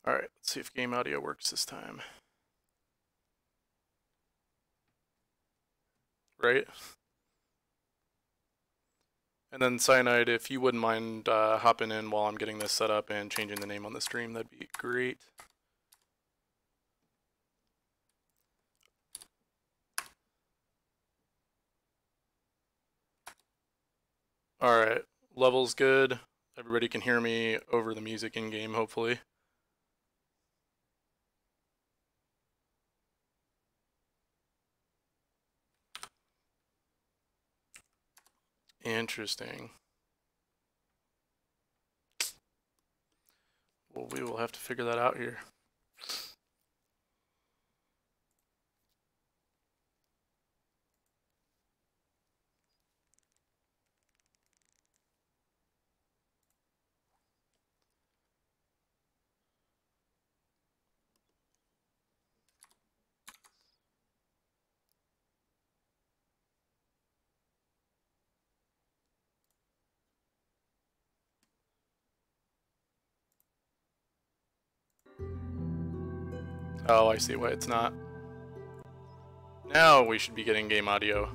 Alright, let's see if game audio works this time. Right? And then Cyanide, if you wouldn't mind hopping in while I'm getting this set up and changing the name on the stream, that'd be great. Alright, level's good. Everybody can hear me over the music in-game, hopefully. Interesting. Well, we will have to figure that out here. Oh, I see why it's not. Now we should be getting game audio.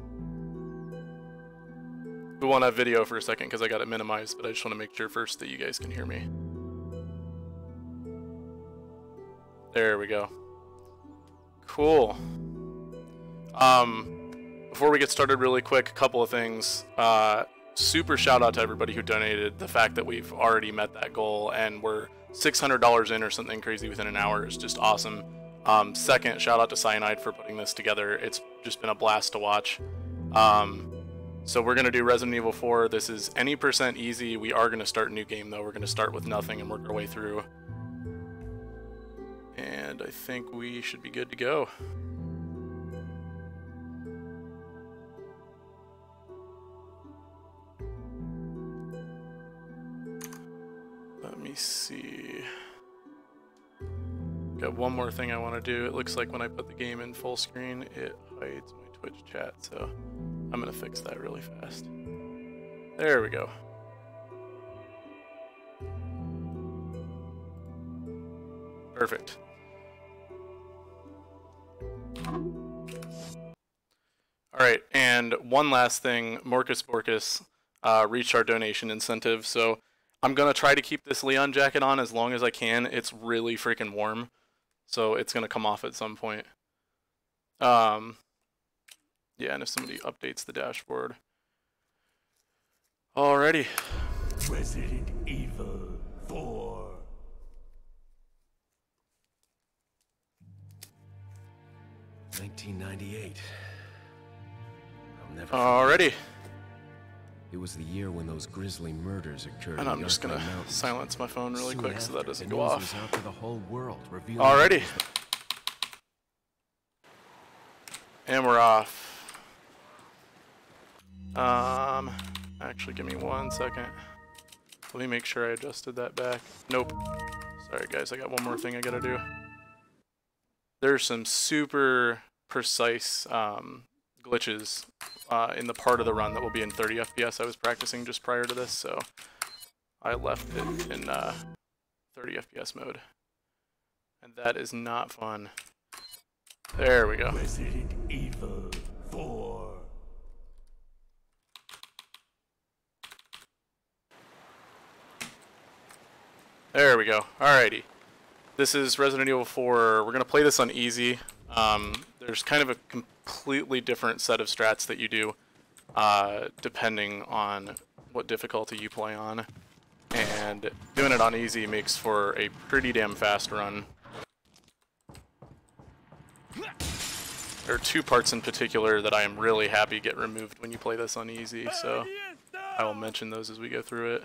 We won't have video for a second because I got it minimized, but I just want to make sure first that you guys can hear me. There we go. Cool. Before we get started really quick, a couple of things. Super shout out to everybody who donated. The fact that we've already met that goal and we're $600 in or something crazy within an hour is just awesome. Second, shout out to Cyanide for putting this together. It's just been a blast to watch. So we're going to do Resident Evil 4. This is any % easy. We are going to start a new game though. We're going to start with nothing and work our way through. And I think we should be good to go. Let me see. Got one more thing I want to do. It looks like when I put the game in full screen, it hides my Twitch chat, so I'm going to fix that really fast. There we go. Perfect. Alright, and one last thing. Morcus Borcus reached our donation incentive, so I'm going to try to keep this Leon jacket on as long as I can. It's really freaking warm, so it's going to come off at some point. Yeah, and if somebody updates the dashboard. Alrighty. Resident Evil 4. $1998. I'll never Alrighty. It was the year when those grisly murders occurred. And I'm just gonna silence my phone really quick so that doesn't go off. off. Out to the whole world, Alrighty. And we're off. Actually, give me 1 second. Let me make sure I adjusted that back. Nope. Sorry guys, I got one more thing I gotta do. There's some super precise glitches in the part of the run that will be in 30 FPS. I was practicing just prior to this, so I left it in 30 FPS mode. And that is not fun. There we go. Resident Evil 4. There we go. Alrighty. This is Resident Evil 4. We're going to play this on easy. There's kind of a completely different set of strats that you do depending on what difficulty you play on. And doing it on easy makes for a pretty damn fast run. There are two parts in particular that I am really happy get removed when you play this on easy, so I will mention those as we go through it.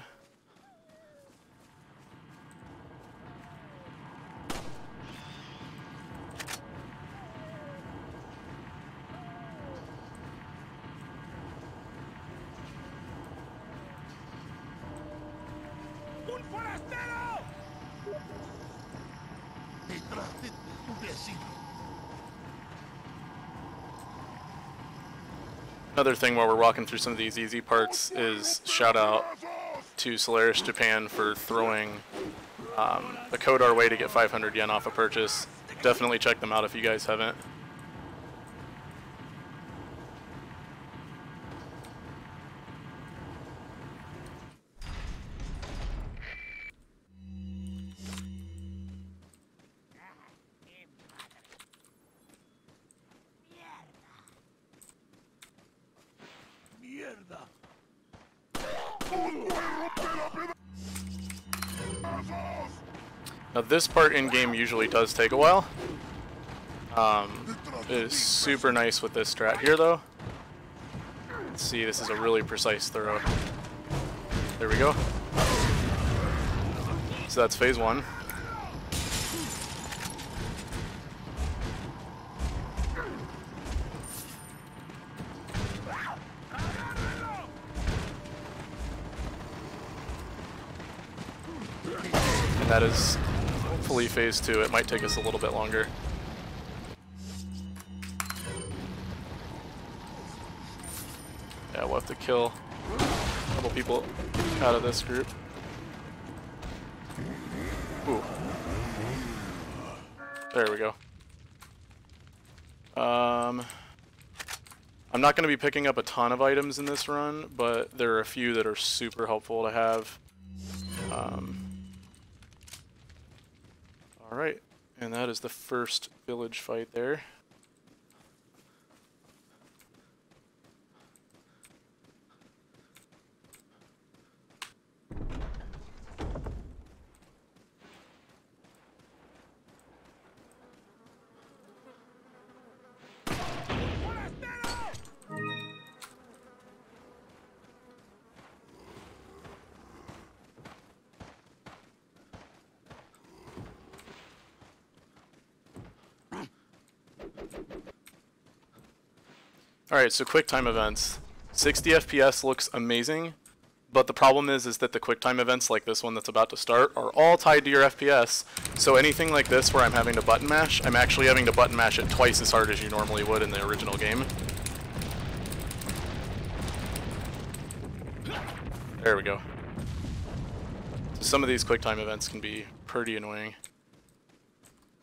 Another thing while we're walking through some of these easy parts is shout out to Solaris Japan for throwing a code our way to get 500 yen off a purchase. Definitely check them out if you guys haven't. Now this part in-game usually does take a while. It is super nice with this strat here though. Let's see, this is a really precise throw. There we go. So that's phase 1. And that is hopefully phase 2. It might take us a little bit longer. Yeah, we'll have to kill a couple people out of this group. Ooh. There we go. I'm not going to be picking up a ton of items in this run, but there are a few that are super helpful to have. Alright, and that is the first village fight there. Alright, so QuickTime events. 60 FPS looks amazing, but the problem is that the QuickTime events like this one that's about to start are all tied to your FPS, so anything like this where I'm having to button mash, I'm actually having to button mash it twice as hard as you normally would in the original game. There we go. So some of these QuickTime events can be pretty annoying.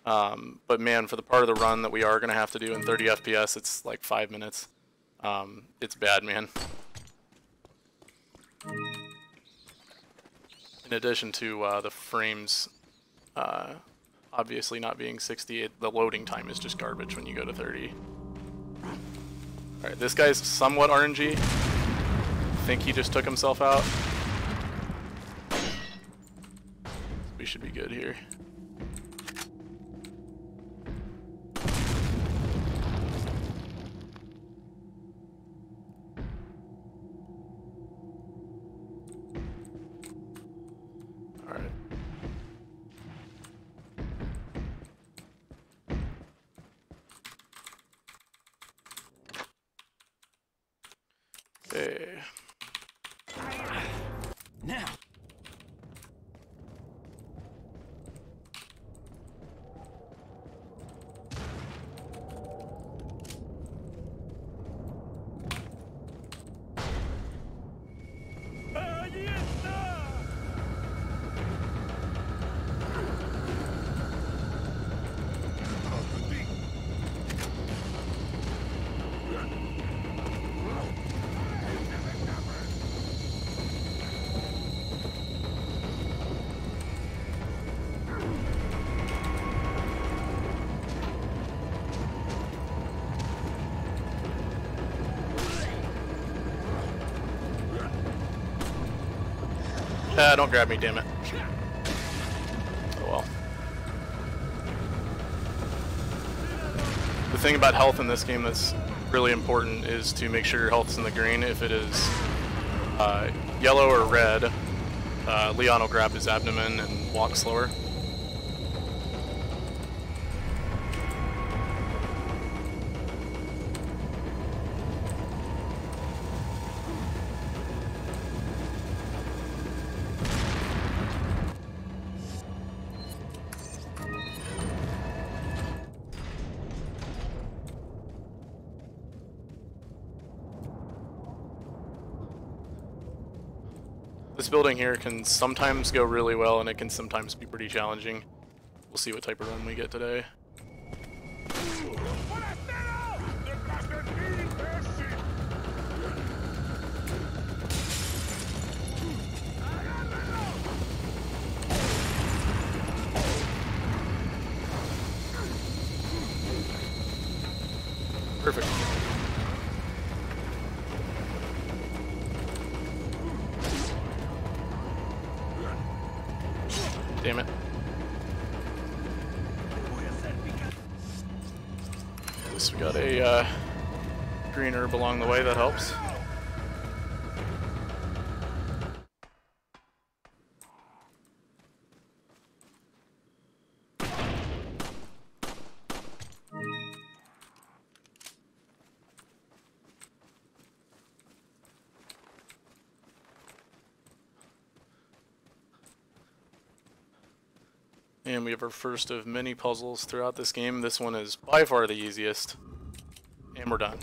But man, for the part of the run that we are going to have to do in 30 FPS, it's like 5 minutes. It's bad, man. In addition to the frames obviously not being 60, the loading time is just garbage when you go to 30. Alright, this guy's somewhat RNG. I think he just took himself out. We should be good here. Okay. Now. Don't grab me, damn it. Oh well. The thing about health in this game that's really important is to make sure your health's in the green. If it is yellow or red, Leon will grab his abdomen and walk slower. This building here can sometimes go really well, and it can sometimes be pretty challenging. We'll see what type of run we get today. Perfect. Damn it. At least we got a green herb along the way, that helps. And we have our first of many puzzles throughout this game. This one is by far the easiest. And we're done.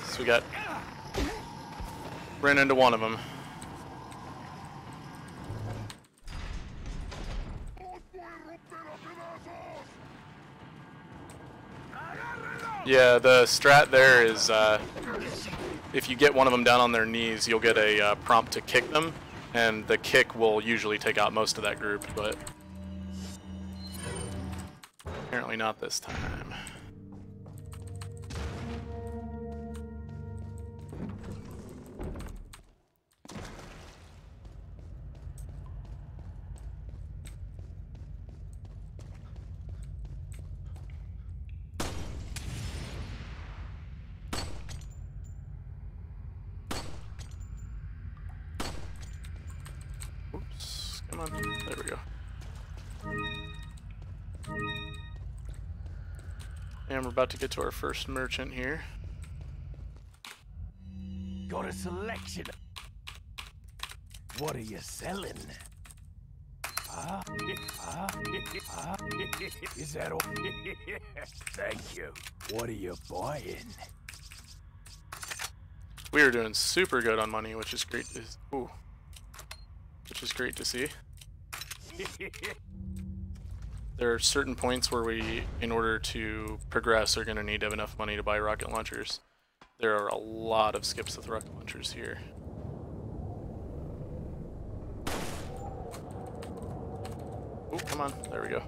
So we ran into one of them. Yeah, the strat there is if you get one of them down on their knees, you'll get a prompt to kick them, and the kick will usually take out most of that group, but apparently not this time. Oops, come on, there we go. And we're about to get to our first merchant here. Got a selection. What are you selling? Is that all? Thank you. What are you buying? We are doing super good on money, which is great to, which is great to see. There are certain points where we, in order to progress, are going to need to have enough money to buy rocket launchers. There are a lot of skips with rocket launchers here. Oh, come on. There we go.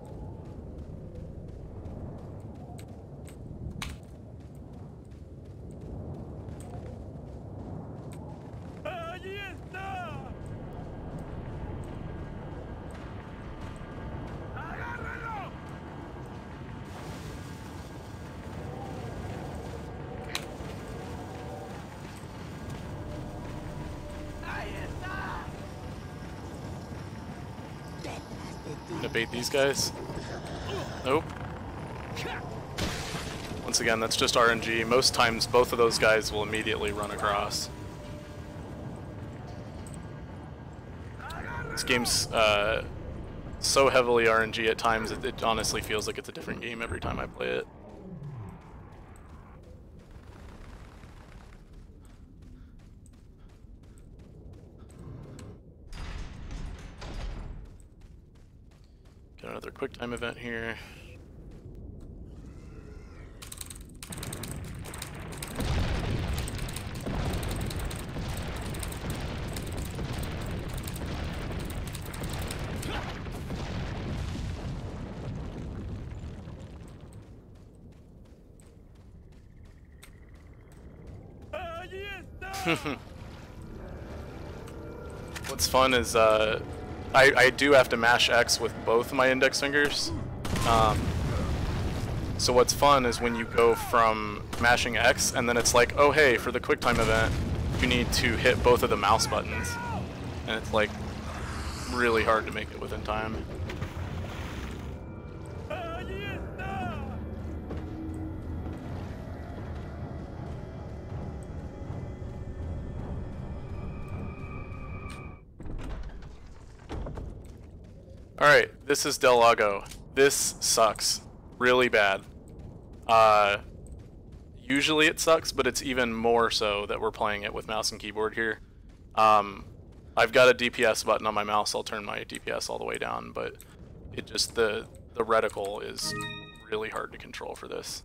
Gonna bait these guys. Nope. Once again, that's just RNG. Most times, both of those guys will immediately run across. This game's so heavily RNG at times, it honestly feels like it's a different game every time I play it. Got another quick time event here. What's fun is I do have to mash X with both my index fingers, So what's fun is when you go from mashing X and then it's like, oh hey, for the QuickTime event, you need to hit both of the mouse buttons. And it's like really hard to make it within time. Alright, this is Del Lago. This sucks. Really bad. Usually it sucks, but it's even more so that we're playing it with mouse and keyboard here. I've got a DPS button on my mouse, I'll turn my DPS all the way down, but it just, the reticle is really hard to control for this.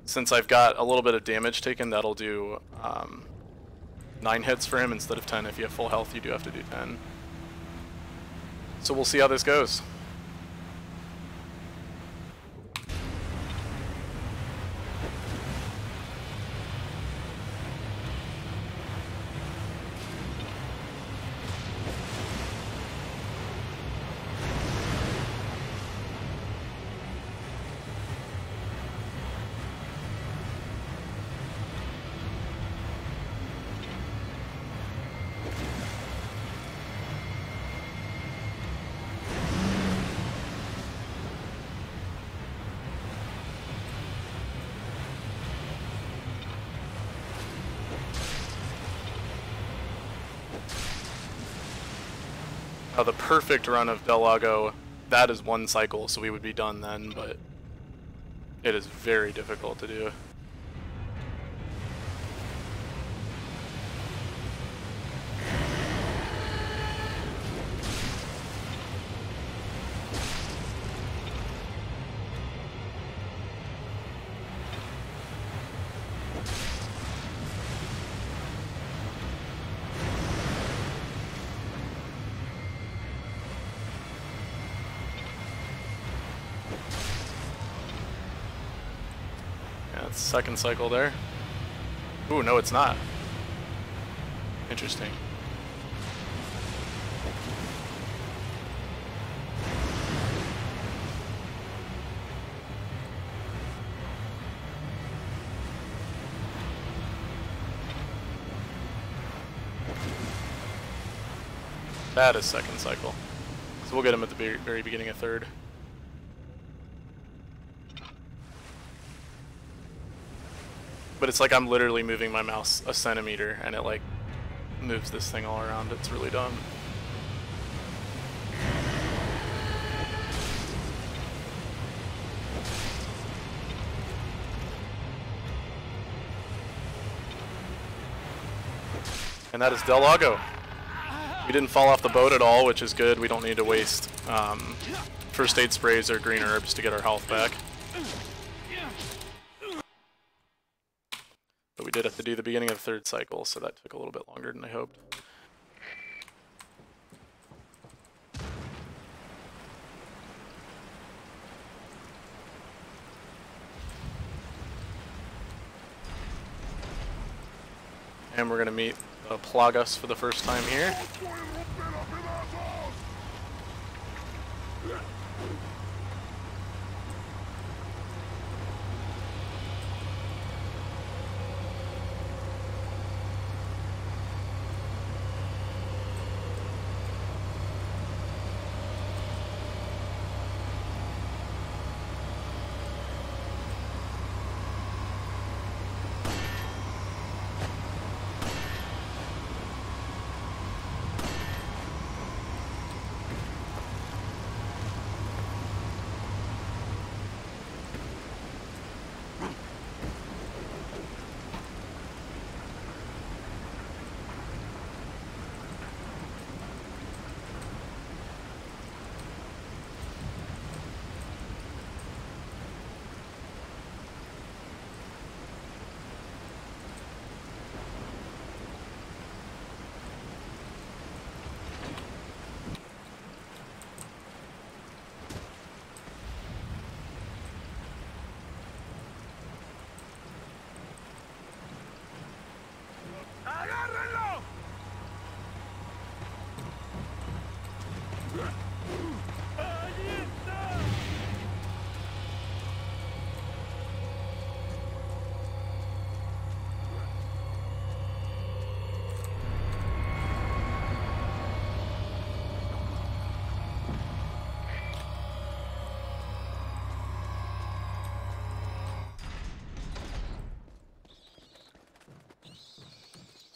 Since I've got a little bit of damage taken, that'll do 9 hits for him instead of 10. If you have full health, you do have to do 10. So we'll see how this goes. The perfect run of Del Lago, that is 1 cycle, so we would be done then, but it is very difficult to do. Second cycle there. Ooh, no, it's not. Interesting. That is second cycle. So we'll get him at the very beginning of third. But it's like I'm literally moving my mouse a centimeter and it like moves this thing all around. It's really dumb. And that is Del Lago. We didn't fall off the boat at all, which is good. We don't need to waste first aid sprays or green herbs to get our health back. But we did have to do the beginning of the third cycle, so that took a little bit longer than I hoped. And we're going to meet Plagas for the first time here.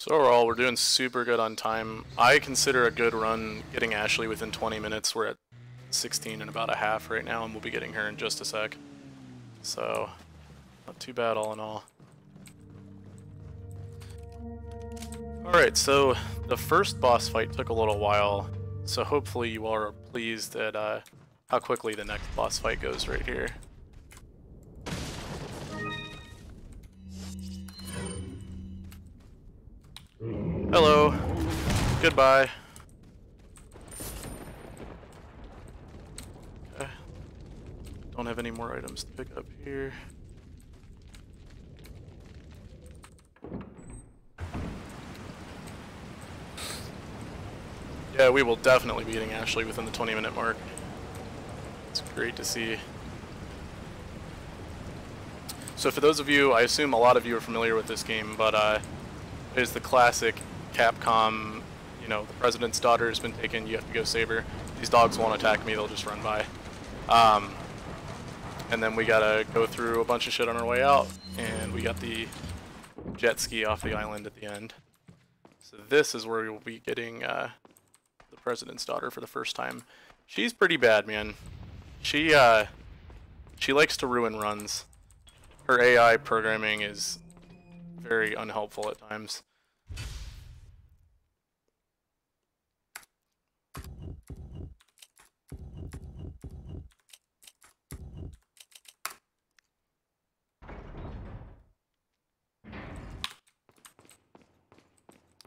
So overall, we're doing super good on time. I consider a good run getting Ashley within 20 minutes. We're at 16 and about a half right now, and we'll be getting her in just a sec. So, not too bad all in all. Alright, so the first boss fight took a little while, so hopefully you all are pleased at how quickly the next boss fight goes right here. Hello. Goodbye. Okay. Don't have any more items to pick up here. Yeah, we will definitely be getting Ashley within the 20-minute mark. It's great to see. So for those of you, I assume a lot of you are familiar with this game, but it is the classic Capcom, you know, the president's daughter has been taken, you have to go save her. These dogs won't attack me, they'll just run by. And then we gotta go through a bunch of shit on our way out, and we got the jet ski off the island at the end. So this is where we will be getting the president's daughter for the first time. She's pretty bad, man. She likes to ruin runs. Her AI programming is very unhelpful at times.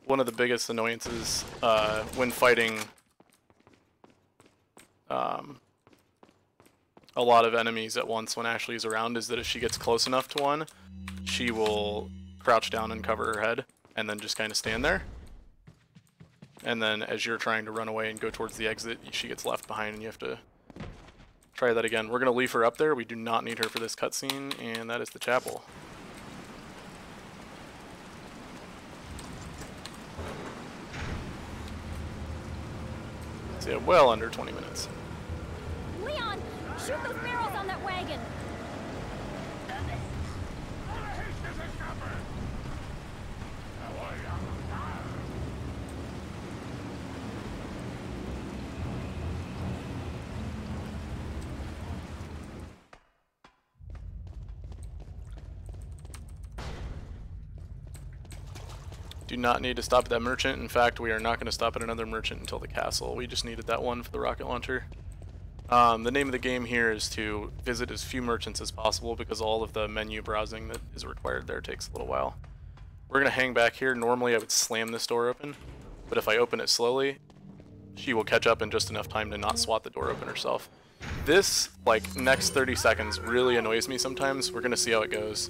One of the biggest annoyances when fighting a lot of enemies at once when Ashley's around is that if she gets close enough to one, she will crouch down and cover her head and then just kind of stand there. And then as you're trying to run away and go towards the exit, she gets left behind and you have to try that again. We're going to leave her up there. We do not need her for this cutscene, and that is the chapel. So yeah, well under 20 minutes. Leon, shoot those barrels on that wagon. Do not need to stop at that merchant. In fact, we are not going to stop at another merchant until the castle. We just needed that one for the rocket launcher. The name of the game here is to visit as few merchants as possible because all of the menu browsing that is required there takes a little while. We're going to hang back here. Normally I would slam this door open, but if I open it slowly, she will catch up in just enough time to not swat the door open herself. This, like, next 30 seconds really annoys me sometimes. We're going to see how it goes.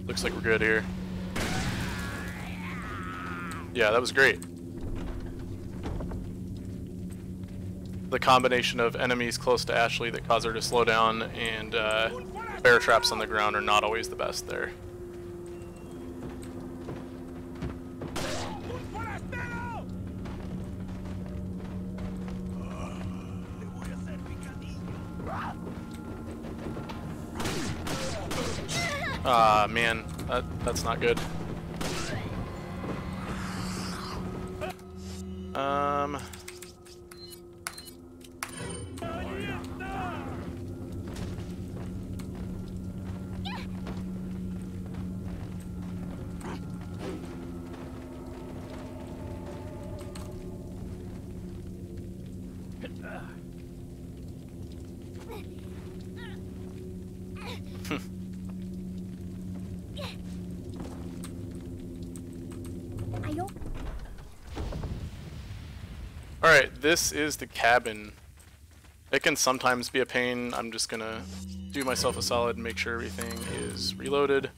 Looks like we're good here. Yeah, that was great. The combination of enemies close to Ashley that cause her to slow down and bear traps on the ground are not always the best there. Ah, man, that's not good. Alright, this is the cabin. It can sometimes be a pain. I'm just gonna do myself a solid and make sure everything is reloaded.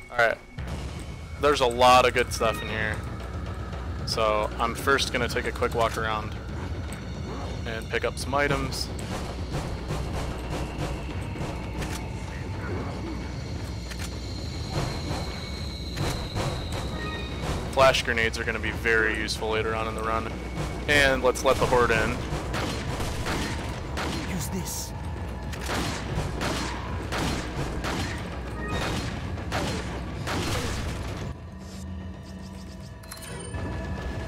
Alright. There's a lot of good stuff in here. So I'm first gonna take a quick walk around and pick up some items. Flash grenades are going to be very useful later on in the run. And let's let the horde in. Use this.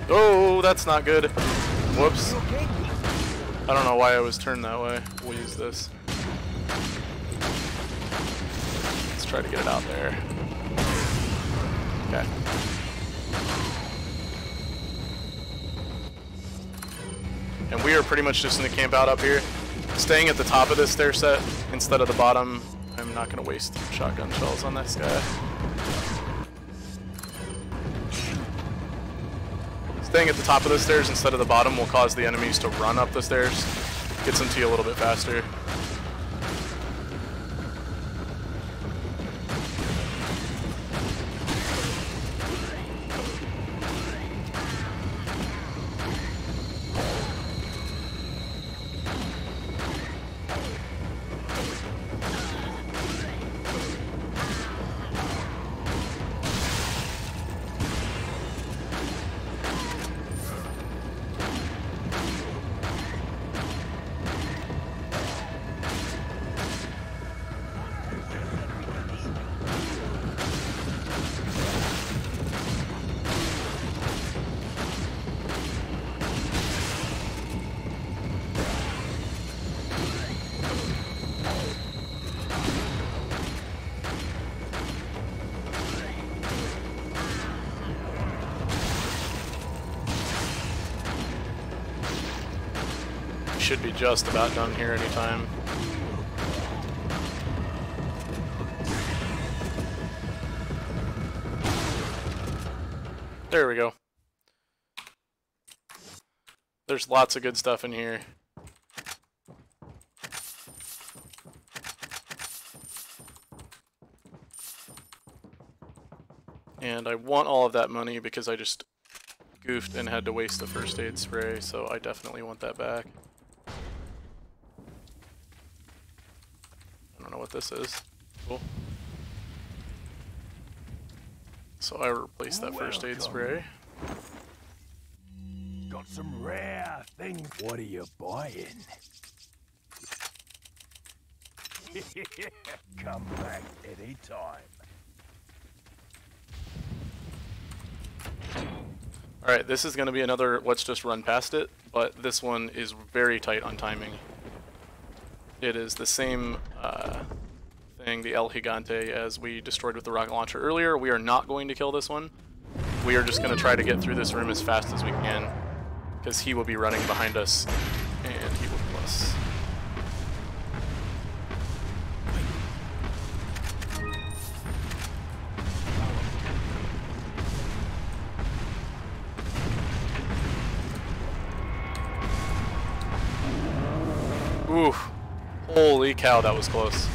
Oh, that's not good. Whoops. I don't know why I was turned that way. We'll use this. Let's try to get it out there. Okay. And we are pretty much just going to camp out up here. Staying at the top of this stair set instead of the bottom. I'm not going to waste shotgun shells on this guy. Staying at the top of the stairs instead of the bottom will cause the enemies to run up the stairs. Gets them to you a little bit faster. Should be just about done here anytime. There we go. There's lots of good stuff in here. And I want all of that money because I just goofed and had to waste the first aid spray, so I definitely want that back. I don't know what this is. Cool. So I replaced that first aid spray. Got some rare things. What are you buying? Come back anytime. Alright, this is going to be another let's just run past it, but this one is very tight on timing. It is the same thing, the El Gigante, as we destroyed with the rocket launcher earlier. We are not going to kill this one. We are just going to try to get through this room as fast as we can, because he will be running behind us, and he will kill us. Oof. Holy cow, that was close.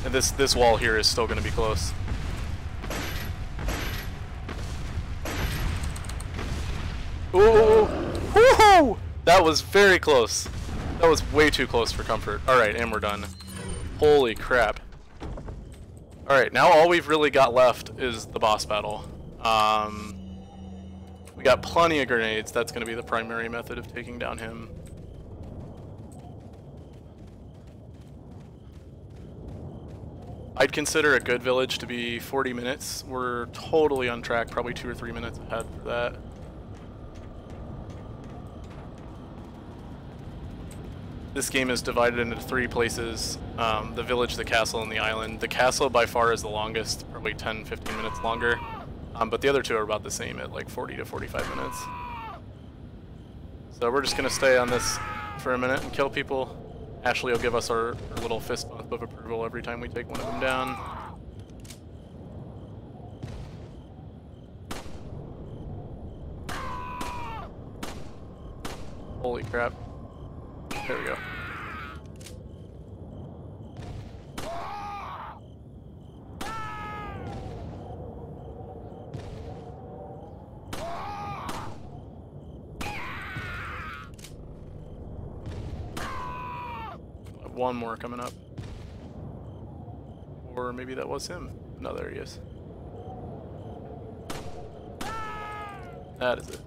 And this wall here is still going to be close. Ooh! Woohoo! That was very close. That was way too close for comfort. Alright, and we're done. Holy crap. Alright, now all we've really got left is the boss battle. We got plenty of grenades. That's going to be the primary method of taking down him. I'd consider a good village to be 40 minutes. We're totally on track, probably 2 or 3 minutes ahead for that. This game is divided into 3 places, the village, the castle, and the island. The castle by far is the longest, probably 10-15 minutes longer, but the other 2 are about the same at like 40 to 45 minutes. So we're just going to stay on this for a minute and kill people. Ashley will give us our little fist bump of approval every time we take one of them down. Holy crap. There we go. One more coming up. Or maybe that was him. No, there he is. That is it.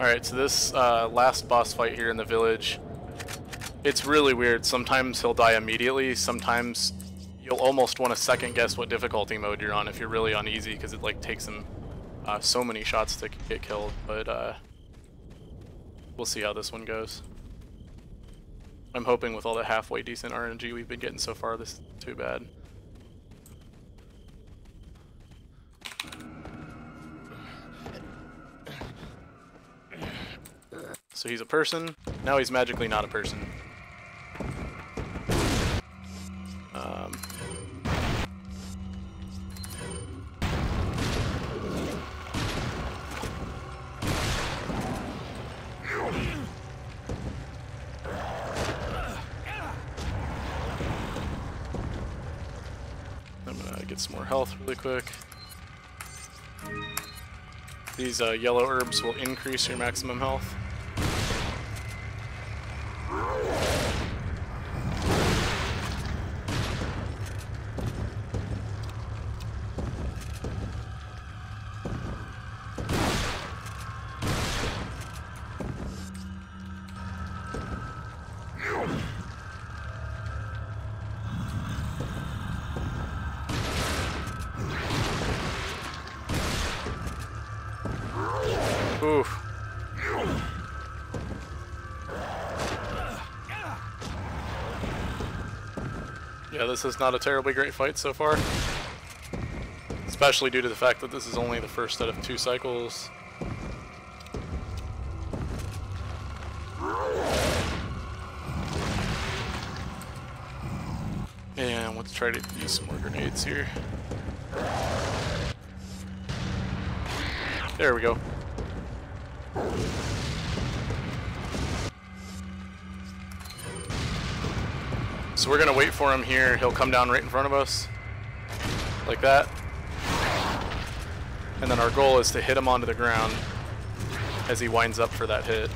Alright, so this last boss fight here in the village, it's really weird. Sometimes he'll die immediately, sometimes you'll almost want to second guess what difficulty mode you're on if you're really on easy, because it like takes him so many shots to get killed, but we'll see how this one goes. I'm hoping with all the halfway decent RNG we've been getting so far, this isn't too bad. So he's a person, now he's magically not a person. I'm gonna get some more health really quick. These yellow herbs will increase your maximum health. Oof. Yeah, this is not a terribly great fight so far. Especially due to the fact that this is only the first out of 2 cycles. And let's try to use some more grenades here. There we go. So we're gonna wait for him here. He'll come down right in front of us, like that. And then our goal is to hit him onto the ground as he winds up for that hit.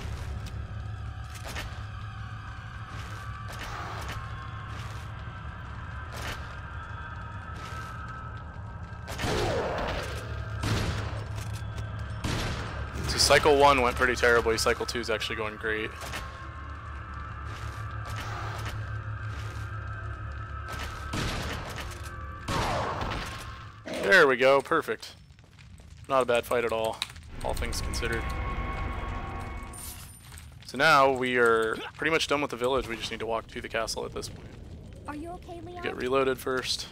So cycle 1 went pretty terribly. Cycle 2 is actually going great. There we go, perfect. Not a bad fight at all things considered. So now we are pretty much done with the village. We just need to walk to the castle at this point. Are you okay, Leon? Get reloaded first.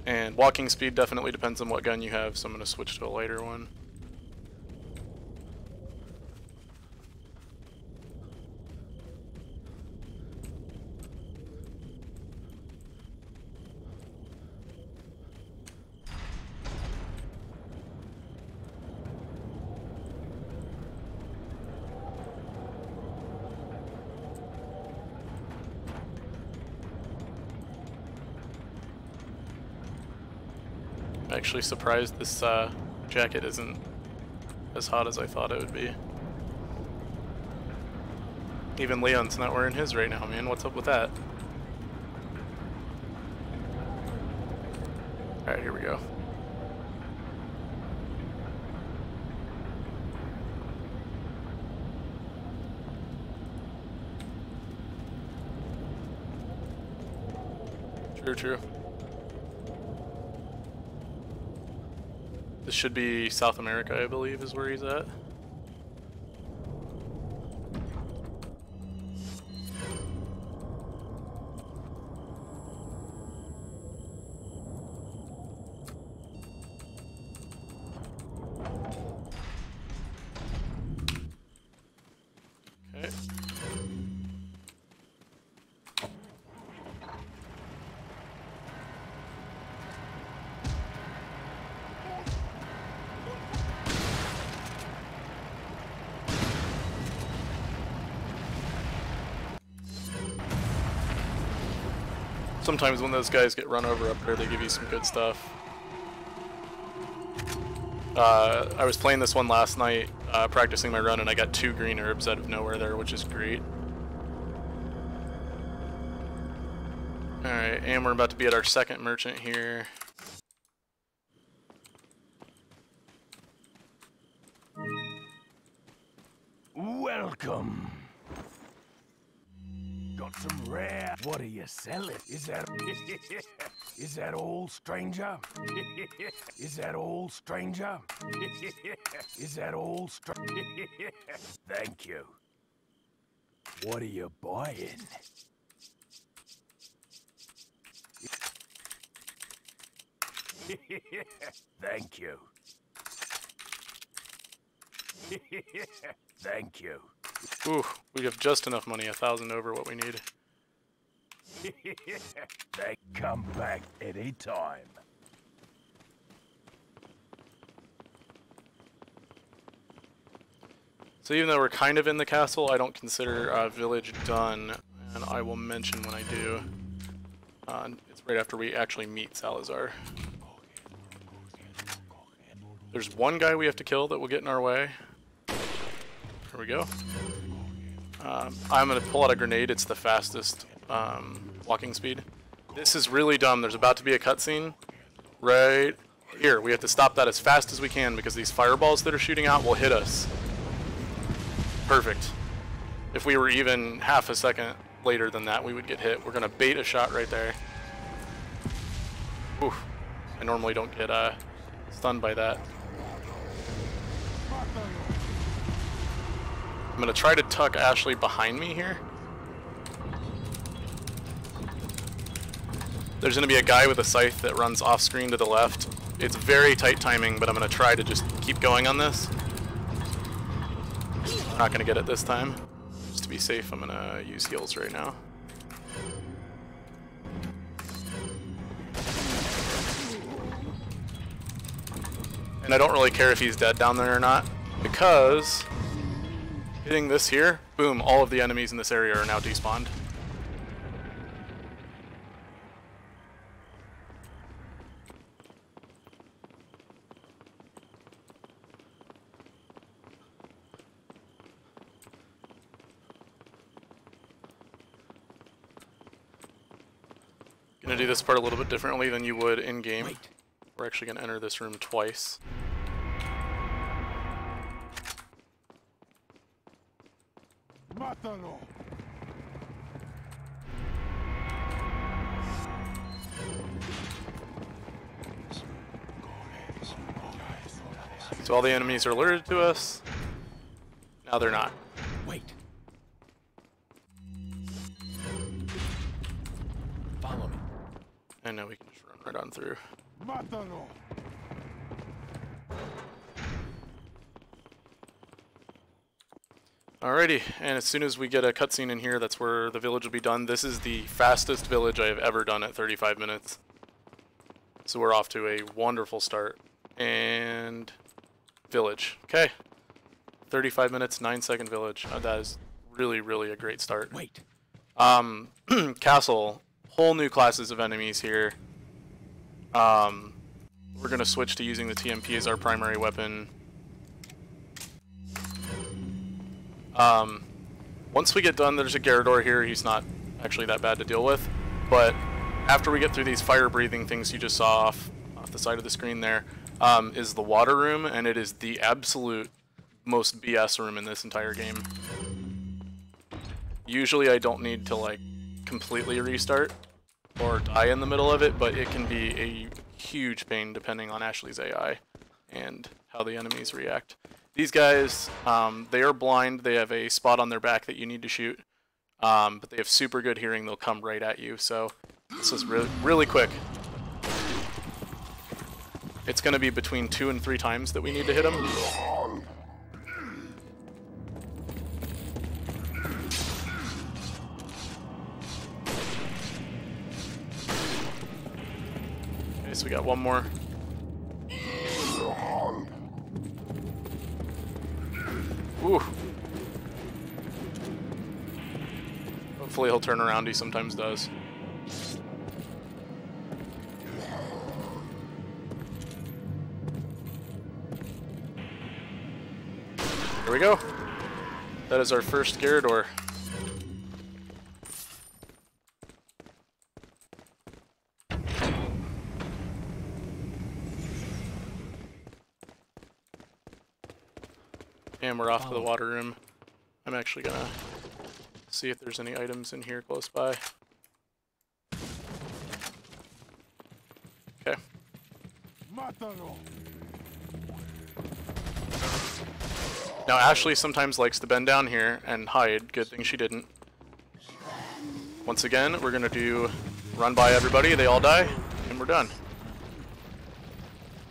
And walking speed definitely depends on what gun you have, so I'm going to switch to a lighter one. Actually surprised this jacket isn't as hot as I thought it would be. Even Leon's not wearing his right now, man. What's up with that? Alright, here we go. True. This should be South America, I believe, is where he's at. Okay. Sometimes when those guys get run over up there, they give you some good stuff. I was playing this one last night, practicing my run, and I got 2 green herbs out of nowhere there, which is great. Alright, and we're about to be at our second merchant here. Welcome. Got some rare. What are you selling? Is that is that all, stranger? Is that all, stranger? Is that all, Thank you. What are you buying? Thank you. Thank you. Ooh, we have just enough money, 1,000 over what we need. They come back anytime. So even though we're kind of in the castle, I don't consider village done, and I will mention when I do. It's right after we actually meet Salazar. There's one guy we have to kill that will get in our way. Here we go. I'm going to pull out a grenade. It's the fastest walking speed. This is really dumb. There's about to be a cutscene right here. We have to stop that as fast as we can because these fireballs that are shooting out will hit us. Perfect. If we were even half a second later than that, we would get hit. We're going to bait a shot right there. Oof. I normally don't get stunned by that. I'm going to try to tuck Ashley behind me here. There's going to be a guy with a scythe that runs off screen to the left. It's very tight timing, but I'm going to try to just keep going on this. I'm not going to get it this time. Just to be safe, I'm going to use heals right now. And I don't really care if he's dead down there or not, because hitting this here, boom, all of the enemies in this area are now despawned. Gonna do this part a little bit differently than you would in game. We're actually gonna enter this room twice. Mátalo. So all the enemies are alerted to us. Now they're not. Wait. Follow me. And now we can just run right on through. Mátalo. Alrighty, and as soon as we get a cutscene in here, that's where the village will be done. This is the fastest village I have ever done at 35 minutes. So we're off to a wonderful start. And village. Okay. 35 minutes, 9-second village. That is really, really a great start. Wait. Castle. Whole new classes of enemies here. We're going to switch to using the TMP as our primary weapon. Once we get done, there's a Garrador here. He's not actually that bad to deal with. But after we get through these fire-breathing things you just saw off the side of the screen there, is the water room, and it is the absolute most BS room in this entire game. Usually I don't need to like completely restart or die in the middle of it, but it can be a huge pain depending on Ashley's AI and how the enemies react. These guys, they are blind. They have a spot on their back that you need to shoot, but they have super good hearing. They'll come right at you, so this is really, really quick. It's going to be between 2 and 3 times that we need to hit them. Okay, so we got one more. Ooh. Hopefully he'll turn around. He sometimes does. Here we go. That is our first Garrador. And we're off to the water room. I'm actually gonna see if there's any items in here close by. Okay. Now Ashley sometimes likes to bend down here and hide. Good thing she didn't. Once again, we're gonna do run by everybody, they all die, and we're done.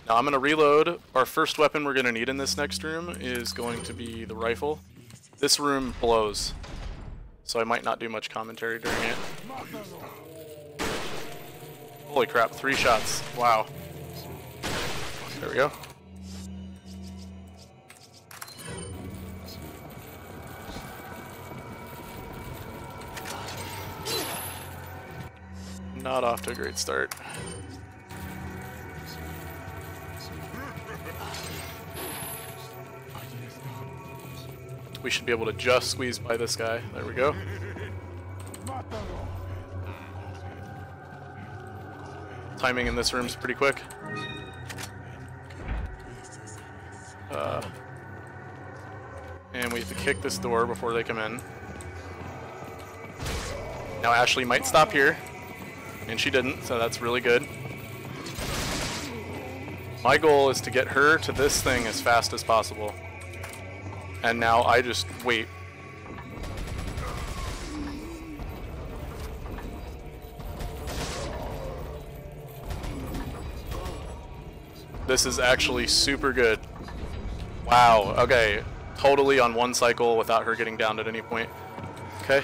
Now I'm gonna reload. Our first weapon we're gonna need in this next room is going to be the rifle. This room blows, so I might not do much commentary during it. Holy crap, 3 shots. Wow. There we go. Not off to a great start. We should be able to just squeeze by this guy. There we go. Timing in this room is pretty quick. And we have to kick this door before they come in. Now Ashley might stop here, and she didn't, so that's really good. My goal is to get her to this thing as fast as possible. And now I just wait. This is actually super good. Wow, okay. Totally on one cycle without her getting downed at any point. Okay.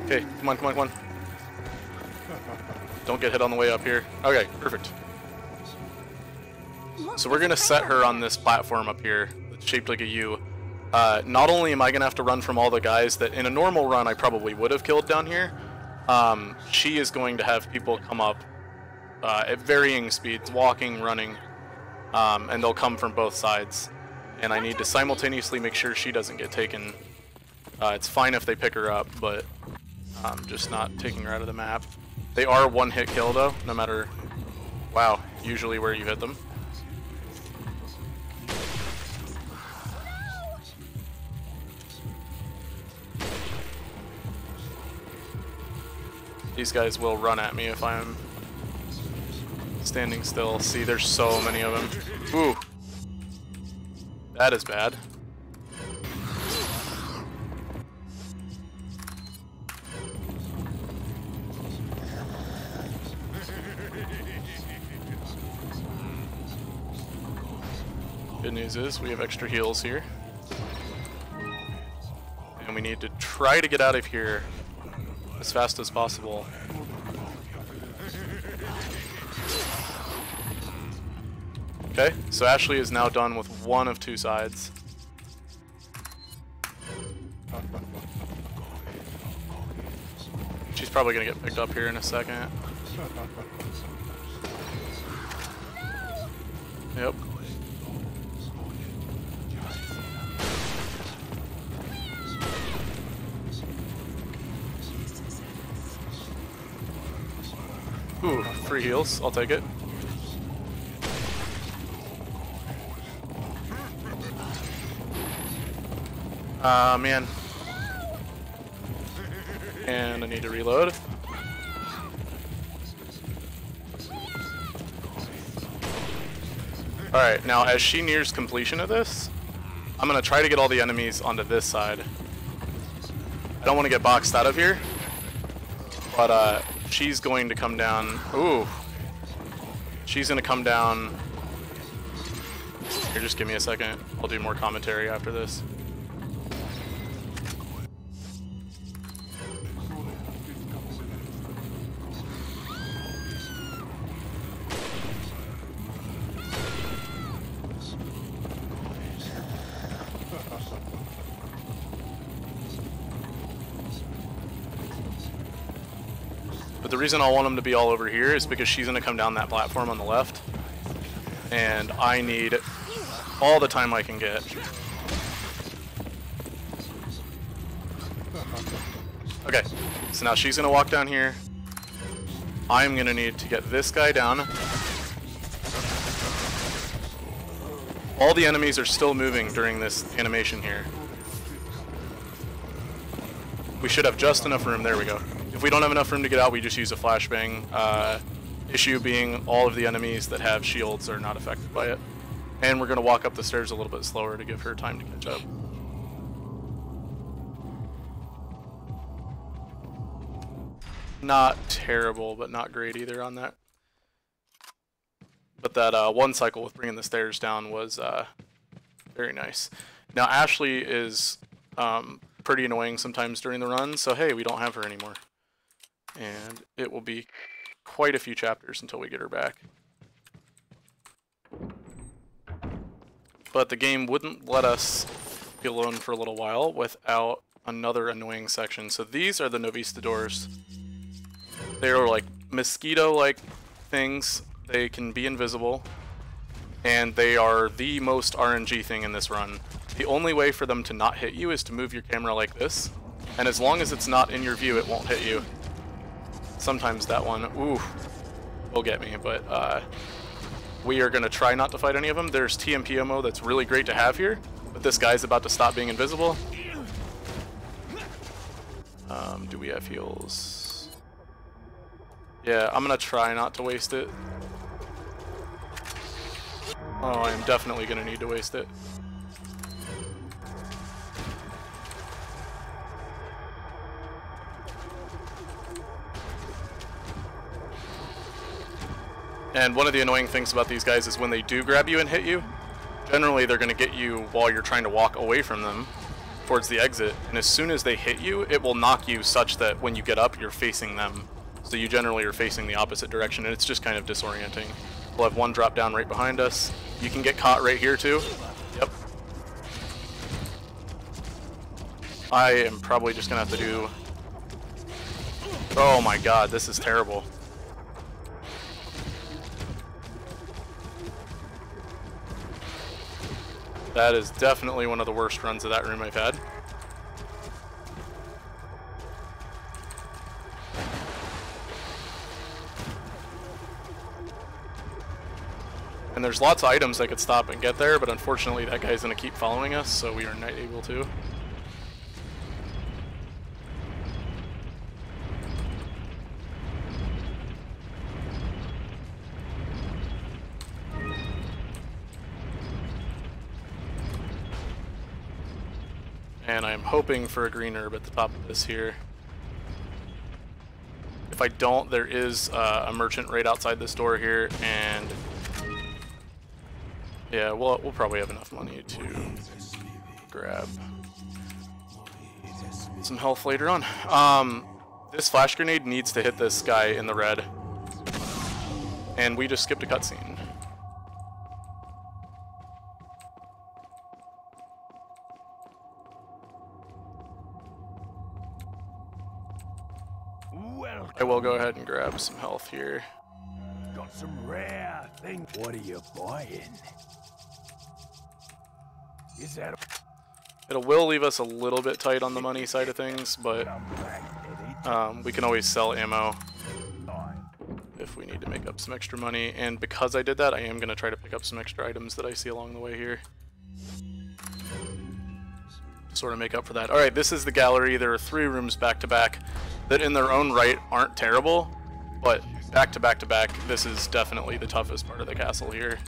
Okay, come on, come on, come on. Don't get hit on the way up here. Okay, perfect. So we're gonna set her on this platform up here that's shaped like a U. Not only am I gonna have to run from all the guys that in a normal run I probably would have killed down here, she is going to have people come up at varying speeds, walking, running, and they'll come from both sides. And I need to simultaneously make sure she doesn't get taken. It's fine if they pick her up, but just not taking her out of the map. They are one-hit kill though, no matter, wow, usually where you hit them. These guys will run at me if I'm standing still. See, there's so many of them. Ooh. That is bad. Good news is we have extra heals here. And we need to try to get out of here as fast as possible. Okay, so Ashley is now done with one of 2 sides. She's probably gonna get picked up here in a second. Yep. Ooh, free heals. I'll take it. Man. And I need to reload. Alright, now as she nears completion of this, I'm gonna try to get all the enemies onto this side. I don't want to get boxed out of here, but she's going to come down. Ooh. She's gonna come down. Here, just give me a second. I'll do more commentary after this. But the reason I want them to be all over here is because she's going to come down that platform on the left. And I need all the time I can get. Okay, so now she's going to walk down here. I'm going to need to get this guy down. All the enemies are still moving during this animation here. We should have just enough room. There we go. If we don't have enough room to get out, we just use a flashbang. Issue being all of the enemies that have shields are not affected by it. And we're going to walk up the stairs a little bit slower to give her time to catch up. Not terrible, but not great either on that. But that one cycle with bringing the stairs down was very nice. Now Ashley is pretty annoying sometimes during the run, so hey, we don't have her anymore. And it will be quite a few chapters until we get her back. But the game wouldn't let us be alone for a little while without another annoying section. So these are the Novista doors. They are like mosquito-like things. They can be invisible, and they are the most RNG thing in this run. The only way for them to not hit you is to move your camera like this, and as long as it's not in your view, it won't hit you. Sometimes that one, ooh, will get me, but we are going to try not to fight any of them. There's TMP ammo that's really great to have here, but this guy's about to stop being invisible. Do we have heals? Yeah, I'm going to try not to waste it. Oh, I am definitely going to need to waste it. And one of the annoying things about these guys is when they do grab you and hit you, generally they're going to get you while you're trying to walk away from them towards the exit. And as soon as they hit you, it will knock you such that when you get up, you're facing them. So you generally are facing the opposite direction, and it's just kind of disorienting. We'll have one drop down right behind us. You can get caught right here too. Yep. I am probably just gonna have to do... Oh my god, this is terrible. That is definitely one of the worst runs of that room I've had. And there's lots of items that could stop and get there, but unfortunately that guy's going to keep following us, so we are not able to. And I'm hoping for a green herb at the top of this here. If I don't, there is a merchant right outside this door here, and yeah, we'll probably have enough money to grab some health later on. This flash grenade needs to hit this guy in the red, and we just skipped a cutscene. I will go ahead and grab some health here. Got some rare thing. What are you buying? Is that? It will leave us a little bit tight on the money side of things, but we can always sell ammo if we need to make up some extra money. And because I did that, I am going to try to pick up some extra items that I see along the way here. Sort of make up for that. Alright, this is the gallery. There are 3 rooms back to back that in their own right aren't terrible, but back to back to back, this is definitely the toughest part of the castle here.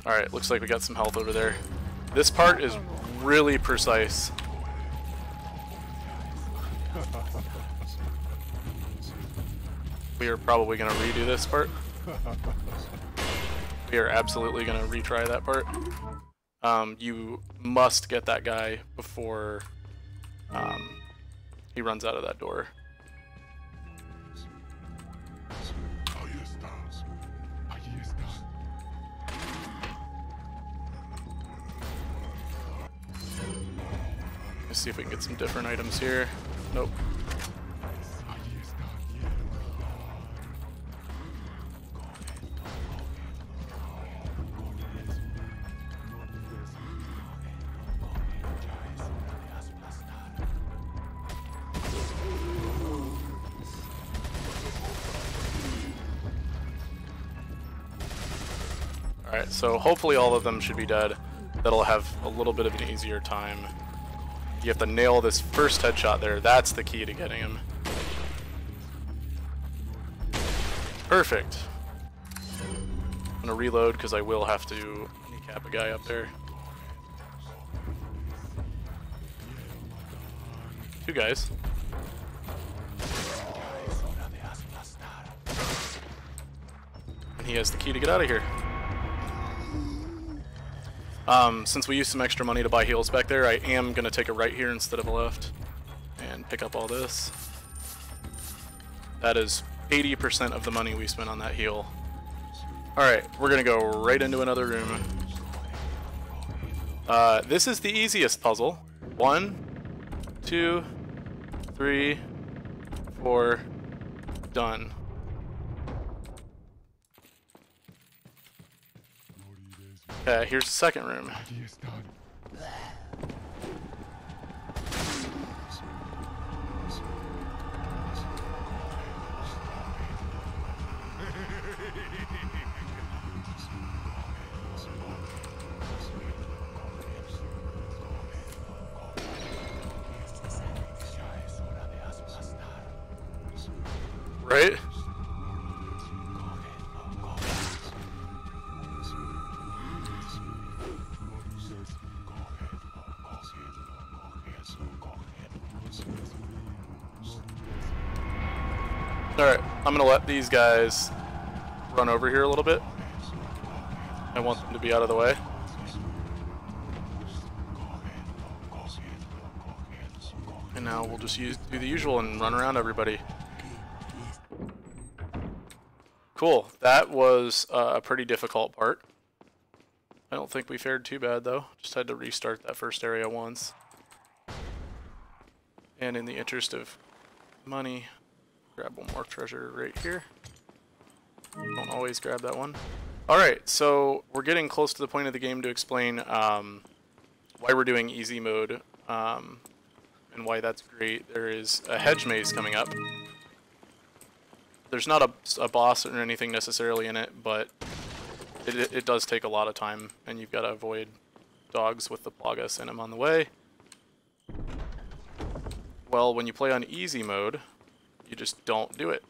Alright, looks like we got some health over there. This part is really precise. We are probably going to redo this part. We are absolutely going to retry that part. You must get that guy before he runs out of that door. Let's see if we can get some different items here. Nope. Alright, so hopefully all of them should be dead. That'll have a little bit of an easier time. You have to nail this first headshot there. That's the key to getting him. Perfect. I'm gonna reload because I will have to kneecap a guy up there. 2 guys. And he has the key to get out of here. Since we used some extra money to buy heals back there, I am going to take a right here instead of a left and pick up all this. That is 80% of the money we spent on that heal. Alright, we're going to go right into another room. This is the easiest puzzle. 1, 2, 3, 4, done. Okay, here's the second room. Right? Alright, I'm gonna let these guys run over here a little bit. I want them to be out of the way. And now we'll just do the usual and run around everybody. Cool, that was a pretty difficult part. I don't think we fared too bad though. Just had to restart that first area once. And in the interest of money, grab one more treasure right here. Don't always grab that one. Alright, so we're getting close to the point of the game to explain why we're doing easy mode and why that's great. There is a hedge maze coming up. There's not a boss or anything necessarily in it, but it does take a lot of time, and you've got to avoid dogs with the Plagas in them on the way. Well, when you play on easy mode, you just don't do it.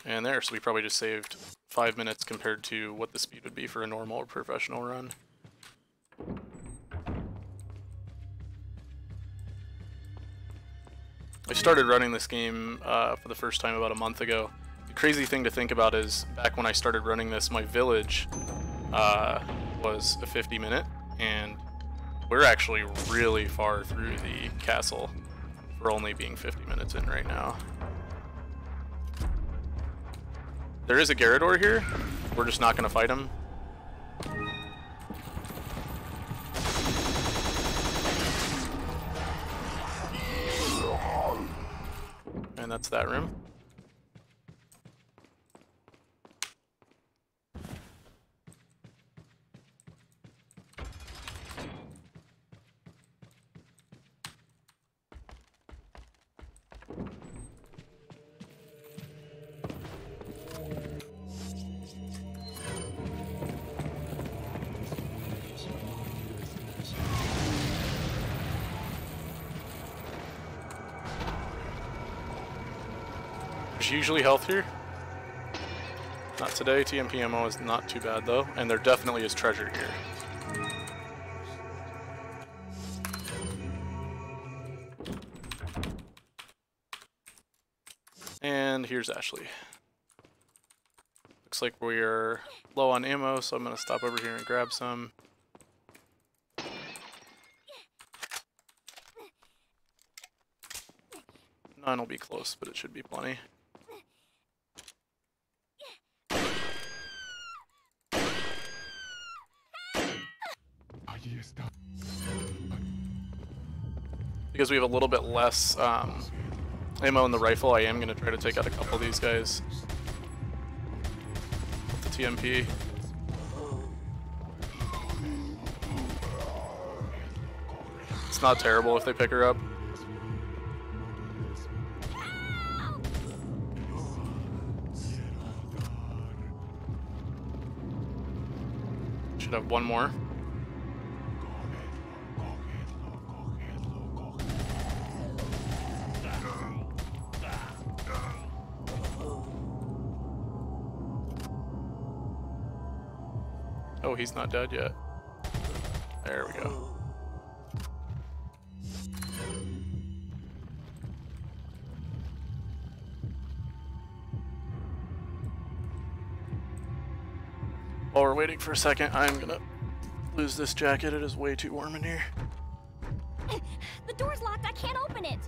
And there, so we probably just saved 5 minutes compared to what the speed would be for a normal or professional run. I started running this game for the first time about a month ago. The crazy thing to think about is, back when I started running this, my village was a 50-minute, and we're actually really far through the castle for only being 50 minutes in right now. There is a Garrador here. We're just not going to fight him. And that's that room. There's usually health here. Not today. TMP ammo is not too bad though, and there definitely is treasure here. And here's Ashley. Looks like we're low on ammo, so I'm gonna stop over here and grab some. 9 will be close, but it should be plenty. Because we have a little bit less ammo in the rifle, I am going to try to take out a couple of these guys with the TMP. It's not terrible if they pick her up. Should have one more. Oh, he's not dead yet. There we go. While we're waiting for a second, I'm gonna lose this jacket. It is way too warm in here. The door's locked. I can't open it.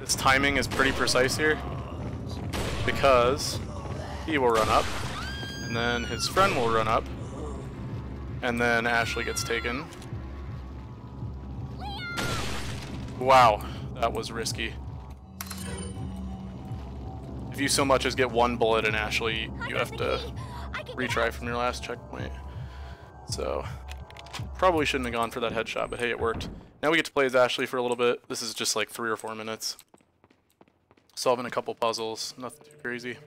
This timing is pretty precise here because he will run up, and then his friend will run up, and then Ashley gets taken. Wow, that was risky. If you so much as get one bullet in Ashley, you have to retry from your last checkpoint. So, probably shouldn't have gone for that headshot, but hey, it worked. Now we get to play as Ashley for a little bit. This is just like 3 or 4 minutes. Solving a couple puzzles, nothing too crazy.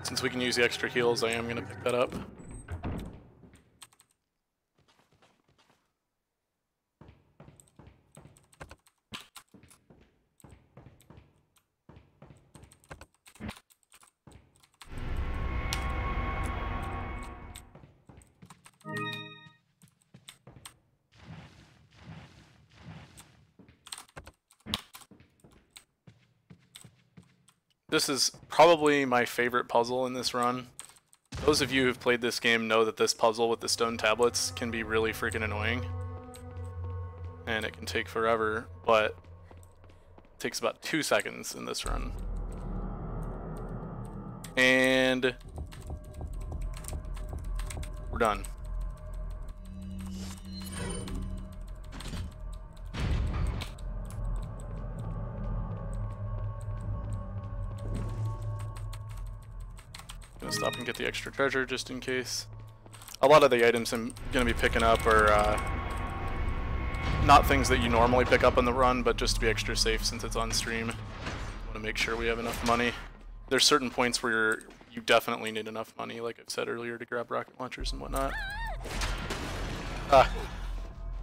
Since we can use the extra heals, I am going to pick that up. This is probably my favorite puzzle in this run. Those of you who've played this game know that this puzzle with the stone tablets can be really freaking annoying. And it can take forever, but it takes about 2 seconds in this run. And we're done. Gonna stop and get the extra treasure just in case. A lot of the items I'm gonna be picking up are not things that you normally pick up on the run, but just to be extra safe since it's on stream. Want to make sure we have enough money. There's certain points where you definitely need enough money, like I've said earlier, to grab rocket launchers and whatnot.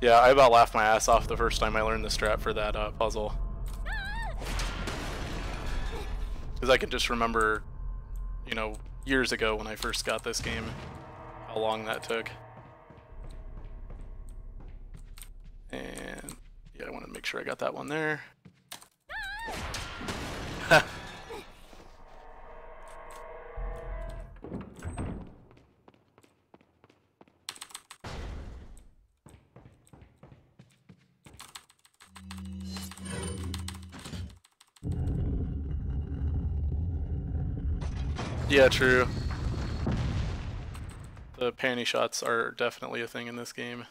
Yeah, I about laughed my ass off the first time I learned the strat for that puzzle. Because I can just remember, you know, years ago when I first got this game, how long that took. And yeah, I wanted to make sure I got that one there. Yeah, true. The panty shots are definitely a thing in this game.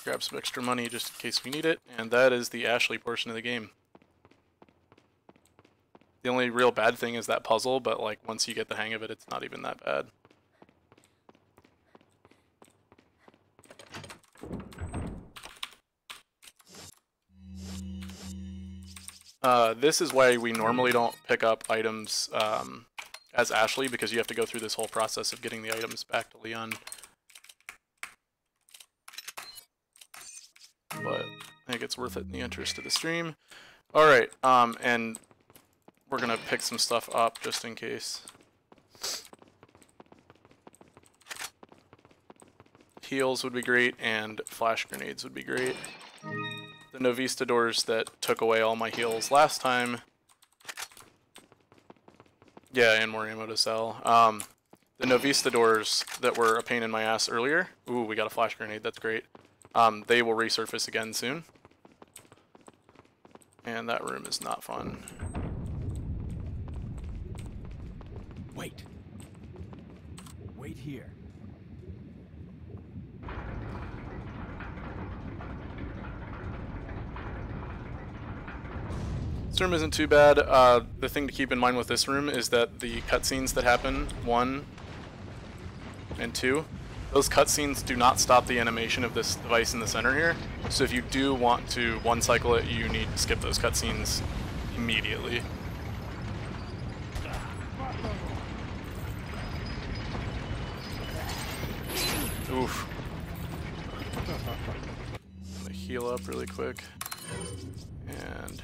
Grab some extra money just in case we need it, and that is the Ashley portion of the game. The only real bad thing is that puzzle, but like once you get the hang of it, it's not even that bad. This is why we normally don't pick up items as Ashley, because you have to go through this whole process of getting the items back to Leon. But I think it's worth it in the interest of the stream. Alright, and we're gonna pick some stuff up just in case. Heals would be great, and flash grenades would be great. The Novistadors that took away all my heals last time. Yeah, and more ammo to sell. The Novistadors that were a pain in my ass earlier. Ooh, we got a flash grenade, that's great. They will resurface again soon. And that room is not fun. Wait. Wait here. This room isn't too bad. The thing to keep in mind with this room is that the cutscenes that happen, 1 and 2, those cutscenes do not stop the animation of this device in the center here. So if you do want to one cycle it, you need to skip those cutscenes immediately. Oof. I'm gonna heal up really quick. And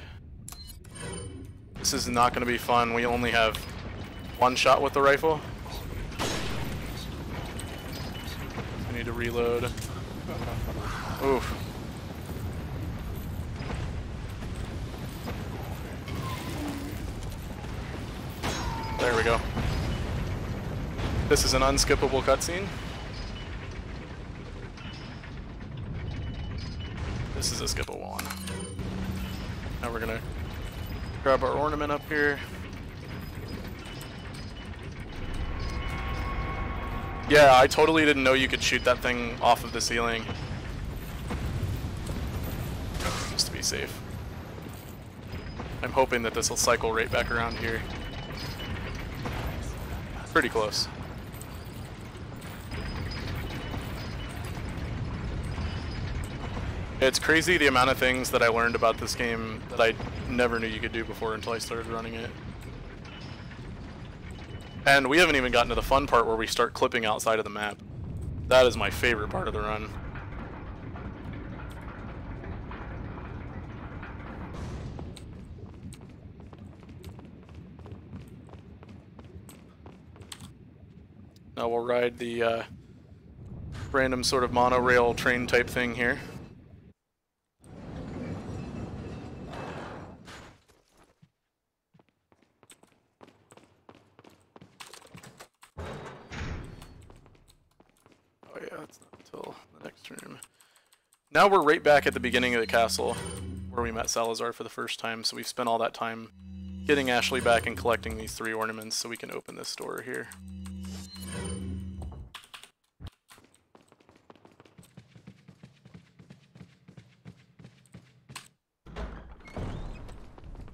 this is not gonna be fun. We only have 1 shot with the rifle. I need to reload. Oof. There we go. This is an unskippable cutscene. This is a skippable one. Now we're gonna grab our ornament up here. Yeah, I totally didn't know you could shoot that thing off of the ceiling. Just to be safe. I'm hoping that this will cycle right back around here. Pretty close. It's crazy the amount of things that I learned about this game that I never knew you could do before until I started running it. And we haven't even gotten to the fun part where we start clipping outside of the map. That is my favorite part of the run. Now we'll ride the random sort of monorail train type thing here. Oh yeah, that's not until the next room. Now we're right back at the beginning of the castle where we met Salazar for the first time, so we've spent all that time getting Ashley back and collecting these 3 ornaments so we can open this door here.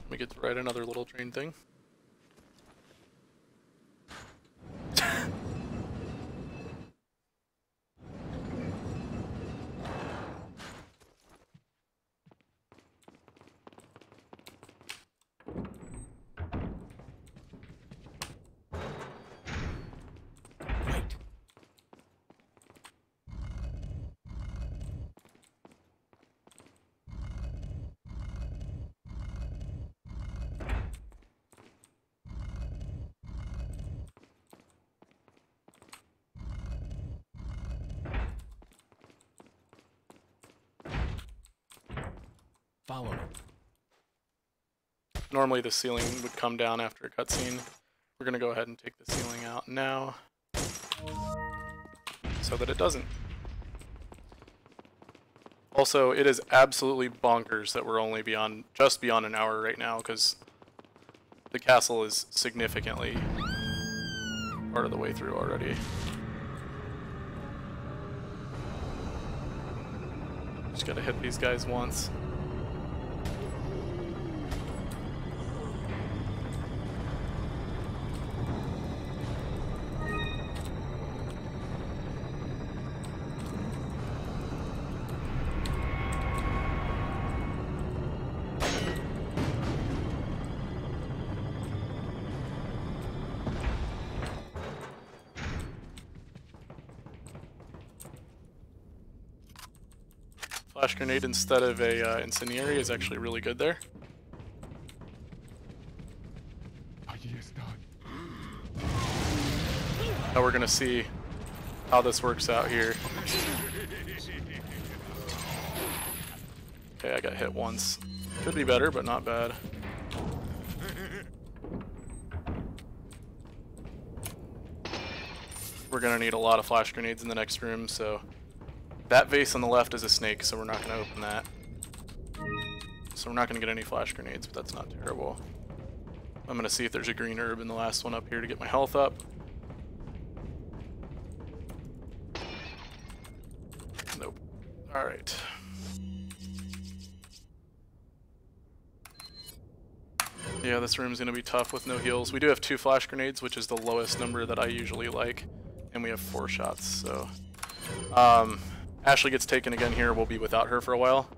We get to ride another little train thing. Wait. Follow me. Normally the ceiling would come down after a cutscene. We're going to go ahead and take the ceiling out now so that it doesn't. Also, it is absolutely bonkers that we're only just beyond an hour right now because the castle is significantly part of the way through already. Just gotta hit these guys once. Flash grenade instead of a incendiary is actually really good there. Now we're gonna see how this works out here. Okay, I got hit once. Could be better, but not bad. We're gonna need a lot of flash grenades in the next room, so that vase on the left is a snake, so we're not gonna open that. so we're not going to get any flash grenades, but that's not terrible. I'm going to see if there's a green herb in the last one up here to get my health up. Nope. Alright. Yeah, this room's going to be tough with no heals. We do have 2 flash grenades, which is the lowest number that I usually like. And we have 4 shots, so... Ashley gets taken again here. We'll be without her for a while.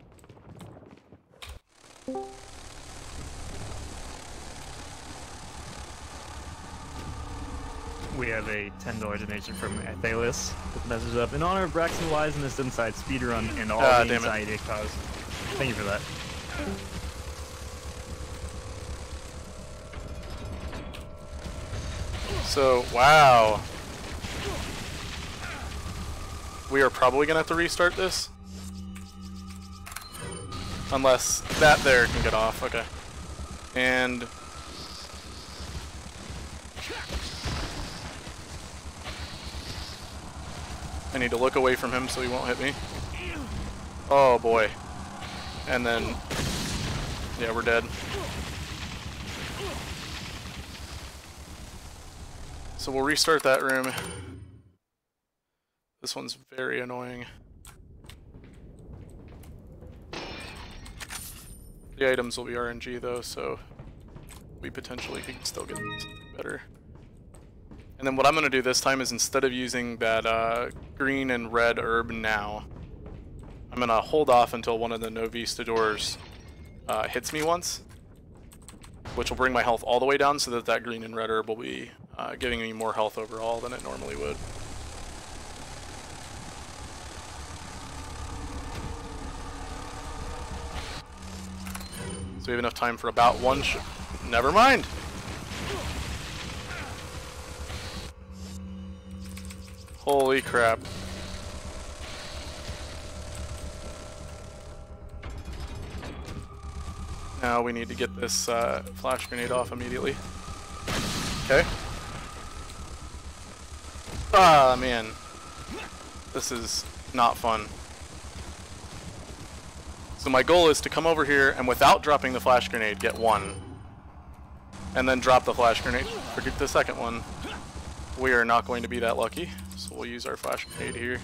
We have a $10 donation from Athalius with message up. In honor of Braxton Wise and this inside speedrun and all the anxiety it caused. Thank you for that. So, wow. We are probably going to have to restart this. Unless that there can get off. Okay. And... I need to look away from him so he won't hit me. Oh boy. And then... yeah, we're dead. So we'll restart that room. This one's very annoying. The items will be RNG though, so we potentially could still get something better. And then what I'm going to do this time is instead of using that green and red herb now, I'm going to hold off until one of the No Vista doors hits me once, which will bring my health all the way down so that that green and red herb will be giving me more health overall than it normally would. So we have enough time for about one never mind! Holy crap. Now we need to get this flash grenade off immediately. Okay. Ah, man. This is not fun. So my goal is to come over here and without dropping the flash grenade, get one. And then drop the flash grenade for the second one. We are not going to be that lucky, so we'll use our flash grenade here.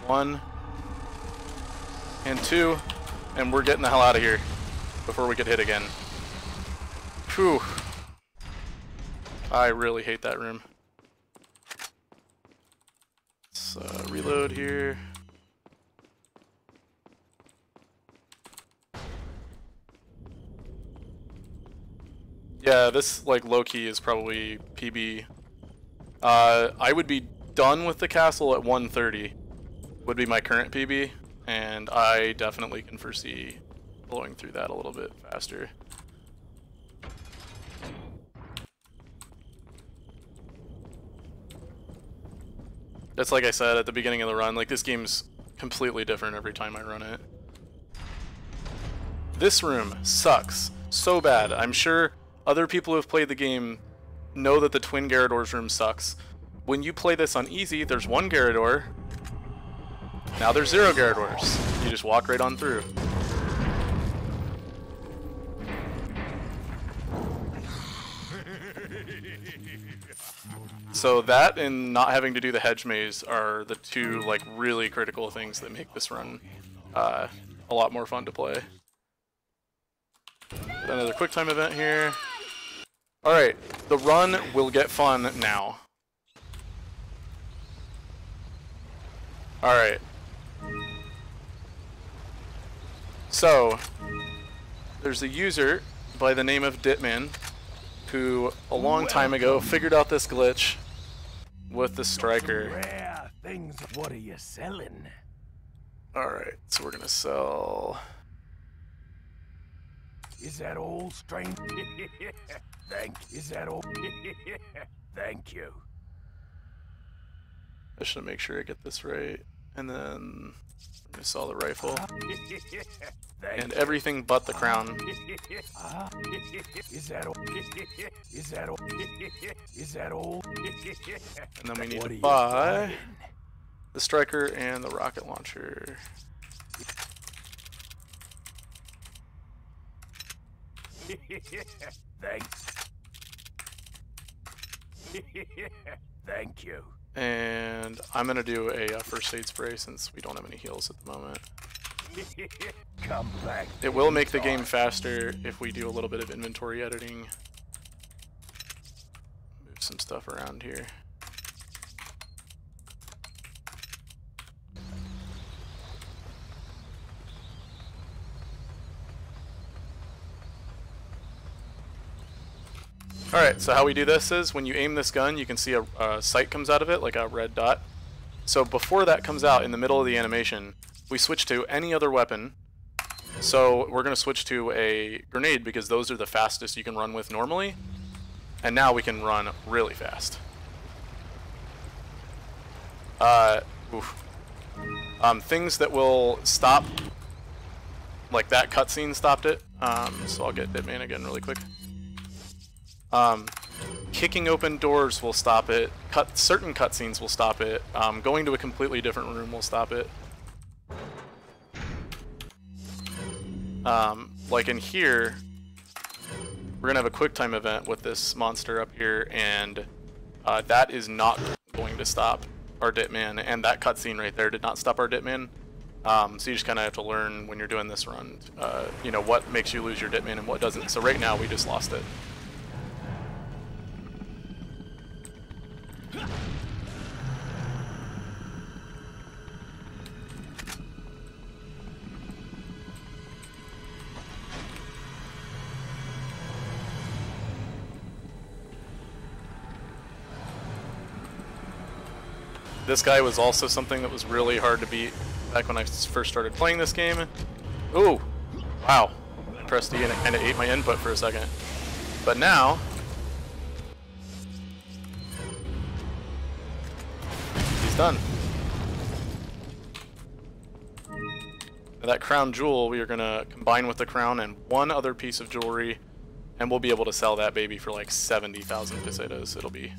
One. And 2. And we're getting the hell out of here before we get hit again. Phew. I really hate that room. Let's reload here. Yeah, this like low-key is probably PB. I would be done with the castle at 1:30. Would be my current PB, and I definitely can foresee blowing through that a little bit faster. That's like I said at the beginning of the run, like this game's completely different every time I run it. This room sucks so bad. I'm sure other people who have played the game know that the Twin Garrador's room sucks. When you play this on easy, there's 1 Garrador. Now there's 0 Garradors. You just walk right on through. So that and not having to do the hedge maze are the 2 like really critical things that make this run a lot more fun to play. Another quick time event here. Alright, the run will get fun now. Alright. So, there's a user by the name of Ditman who a long time ago figured out this glitch with the striker. Rare things. What are you selling? Alright, so we're gonna sell... Is that all, strange? Is that all? Thank you. I should make sure I get this right. And then I'm gonna sell the rifle. And everything but the crown. Is that all? Is that all? Is that all? And then we need to buy the striker and the rocket launcher. Thanks. Thank you. And I'm gonna do a first aid spray since we don't have any heals at the moment. Come back. It will make the game faster if we do a little bit of inventory editing. Move some stuff around here. Alright, so how we do this is when you aim this gun, you can see a sight comes out of it, like a red dot. So before that comes out in the middle of the animation, we switch to any other weapon. So we're going to switch to a grenade because those are the fastest you can run with normally. And now we can run really fast. Things that will stop, like that cutscene stopped it. So I'll get Hitman again really quick. Kicking open doors will stop it. Certain cutscenes will stop it. Going to a completely different room will stop it. Like in here, we're gonna have a quick time event with this monster up here, and that is not going to stop our Ditman, and that cutscene right there did not stop our Ditman. So you just kind of have to learn when you're doing this run, you know, what makes you lose your Ditman and what doesn't. So right now we just lost it. This guy was also something that was really hard to beat back when I first started playing this game. Ooh, wow. I pressed E and it kind of ate my input for a second. But now, he's done. Now that crown jewel we are going to combine with the crown and one other piece of jewelry, and we'll be able to sell that baby for like 70,000 pesetas. It'll be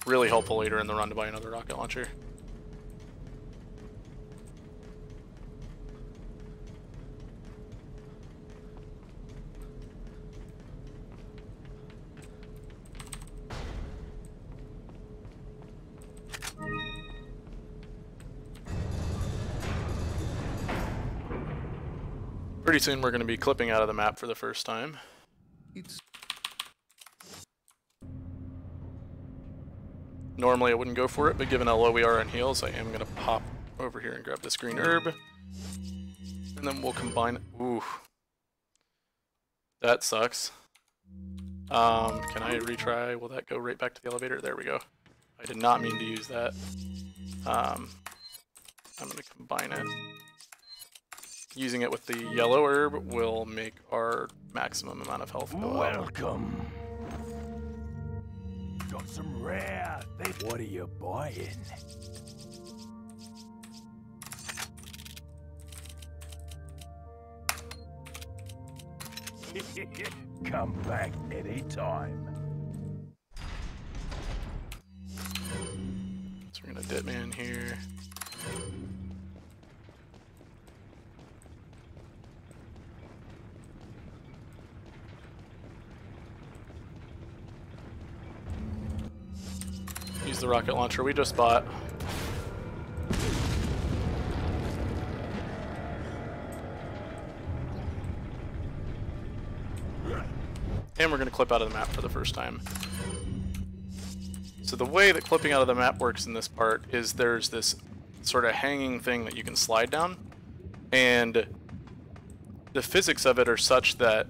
really helpful later in the run to buy another rocket launcher. Pretty soon we're going to be clipping out of the map for the first time. Normally I wouldn't go for it, but given how low we are on heals, I am going to pop over here and grab this green herb. And then we'll combine it. Ooh. That sucks. Can I retry? Will that go right back to the elevator? There we go. I did not mean to use that. I'm going to combine it. Using it with the yellow herb will make our maximum amount of health go up. Welcome. Got some rare things. What are you buying? Come back anytime. So we're gonna Ditman here. Use the rocket launcher we just bought. And we're going to clip out of the map for the first time. So the way that clipping out of the map works in this part is there's this sort of hanging thing that you can slide down. And the physics of it are such that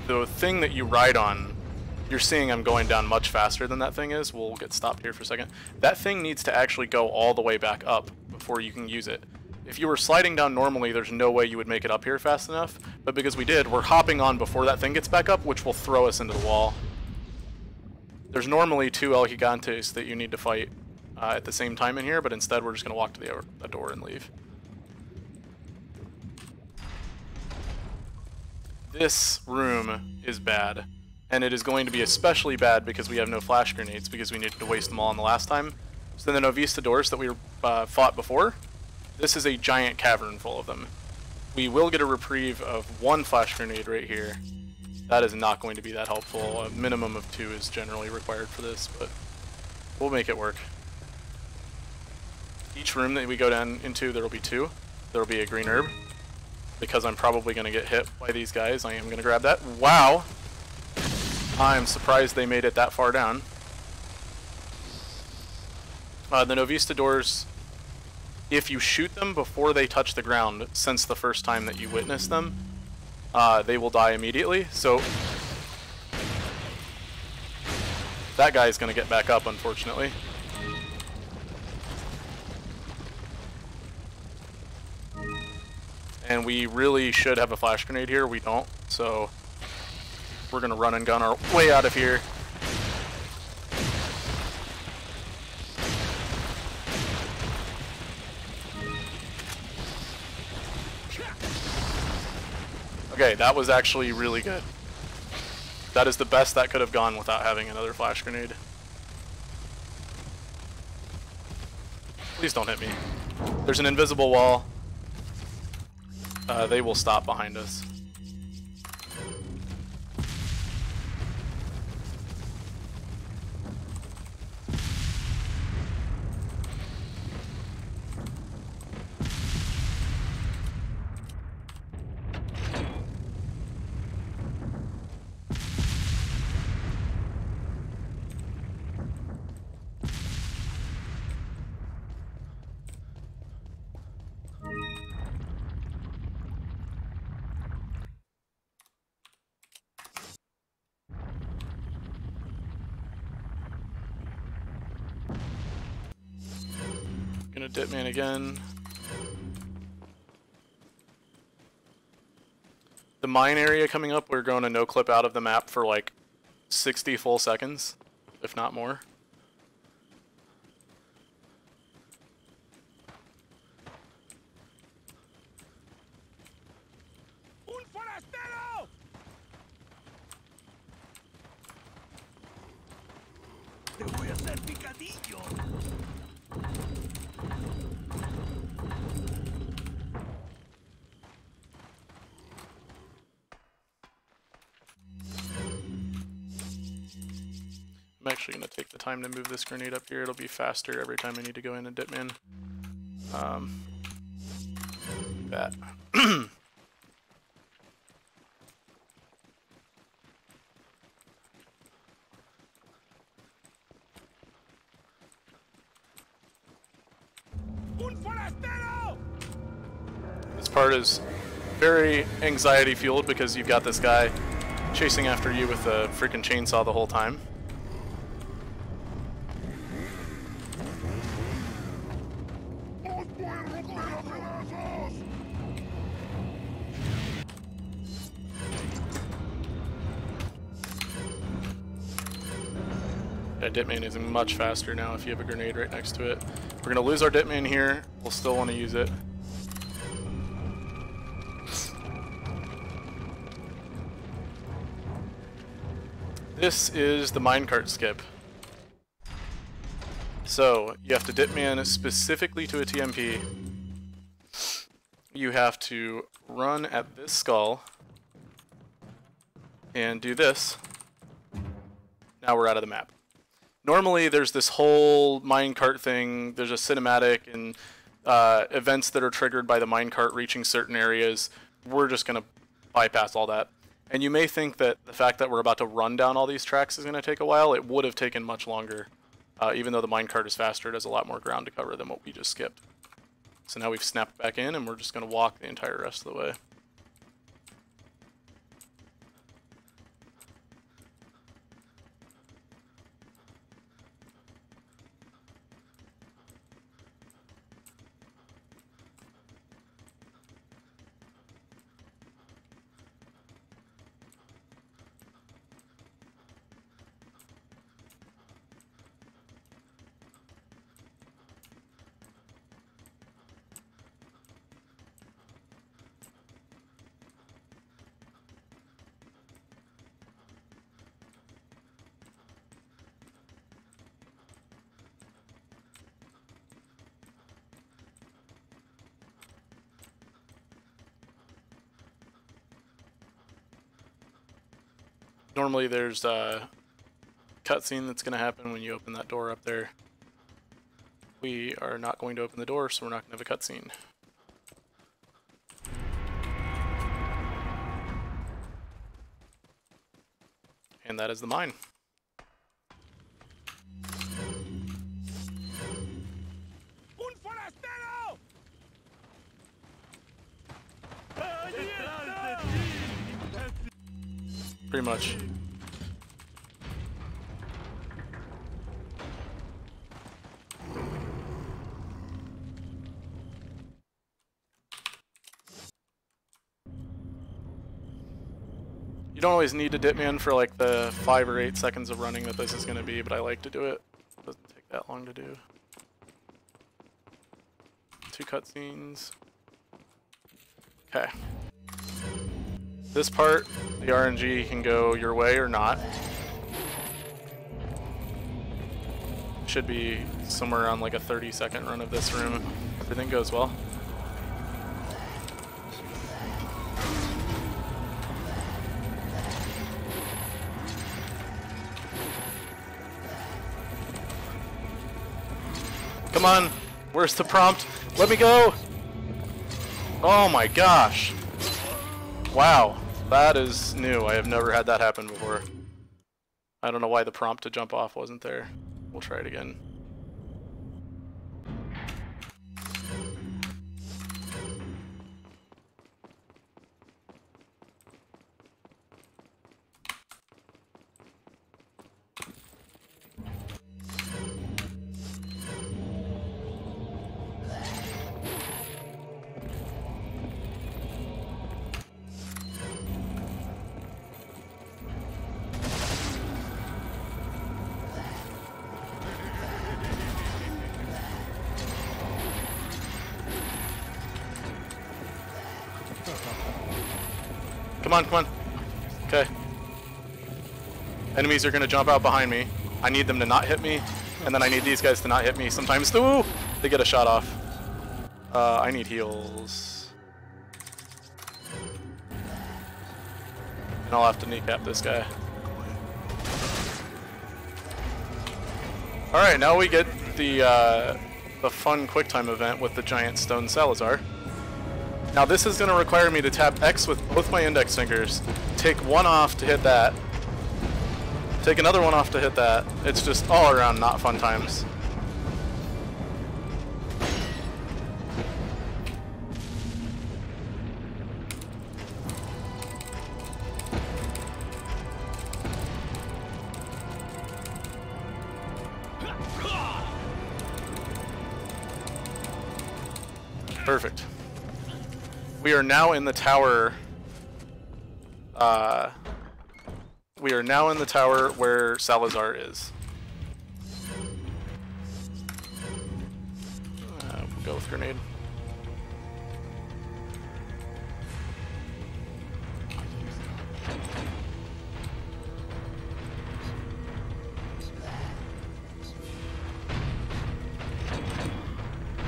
the thing that you ride on, you're seeing I'm going down much faster than that thing is. We'll get stopped here for a second. That thing needs to actually go all the way back up before you can use it. If you were sliding down normally, there's no way you would make it up here fast enough. But because we did, we're hopping on before that thing gets back up, which will throw us into the wall. There's normally 2 El Gigantes that you need to fight at the same time in here, but instead we're just going to walk to the door and leave. This room is bad. And it is going to be especially bad because we have no flash grenades because we needed to waste them all on the last time. So the Novistadors that we fought before, this is a giant cavern full of them. We will get a reprieve of 1 flash grenade right here. That is not going to be that helpful. A minimum of 2 is generally required for this, but we'll make it work. Each room that we go down into, there will be 2. There will be a green herb. Because I'm probably going to get hit by these guys, I am going to grab that. Wow! I'm surprised they made it that far down. The Novistadors, if you shoot them before they touch the ground, since the first time that you witness them, they will die immediately. So that guy is going to get back up, unfortunately. And we really should have a flash grenade here. We don't, so we're going to run and gun our way out of here. Okay, that was actually really good. That is the best that could have gone without having another flash grenade. Please don't hit me. There's an invisible wall. They will stop behind us. Gonna dip man again. The mine area coming up, we're going to no clip out of the map for like 60 full seconds, if not more. Un forastero! Te voy a hacer picadillo. I'm actually going to take the time to move this grenade up here. It'll be faster every time I need to go in and dip in. That. Un forastero! This part is very anxiety fueled because you've got this guy chasing after you with a freaking chainsaw the whole time. Yeah, Ditman is much faster now if you have a grenade right next to it. We're going to lose our Ditman here. We'll still want to use it. This is the minecart skip. So, you have to Ditman specifically to a TMP. You have to run at this skull and do this. Now we're out of the map. Normally there's this whole minecart thing, there's a cinematic and events that are triggered by the minecart reaching certain areas. We're just going to bypass all that. And you may think that the fact that we're about to run down all these tracks is going to take a while. It would have taken much longer. Even though the minecart is faster, it has a lot more ground to cover than what we just skipped. So now we've snapped back in and we're just going to walk the entire rest of the way. Normally there's a cutscene that's going to happen when you open that door up there. We are not going to open the door, so we're not going to have a cutscene. And that is the mine. Pretty much. You don't always need to dip me in for like the 5 or 8 seconds of running that this is going to be, but I like to do it. It doesn't take that long to do. 2 cutscenes. Okay. This part, the RNG can go your way or not. Should be somewhere around like a 30-second run of this room. Everything goes well. Come on, where's the prompt? Let me go! Oh my gosh. Wow, that is new. I have never had that happen before. I don't know why the prompt to jump off wasn't there. We'll try it again. Come on, come on. Okay. Enemies are gonna jump out behind me. I need them to not hit me, and then I need these guys to not hit me. Sometimes, ooh, they get a shot off. I need heals. And I'll have to kneecap this guy. Alright, now we get the fun QuickTime event with the giant stone Salazar. Now this is going to require me to tap X with both my index fingers, take one off to hit that, take another one off to hit that. It's just all around not fun times. Perfect. We are now in the tower. We are now in the tower where Salazar is. We'll go with grenade.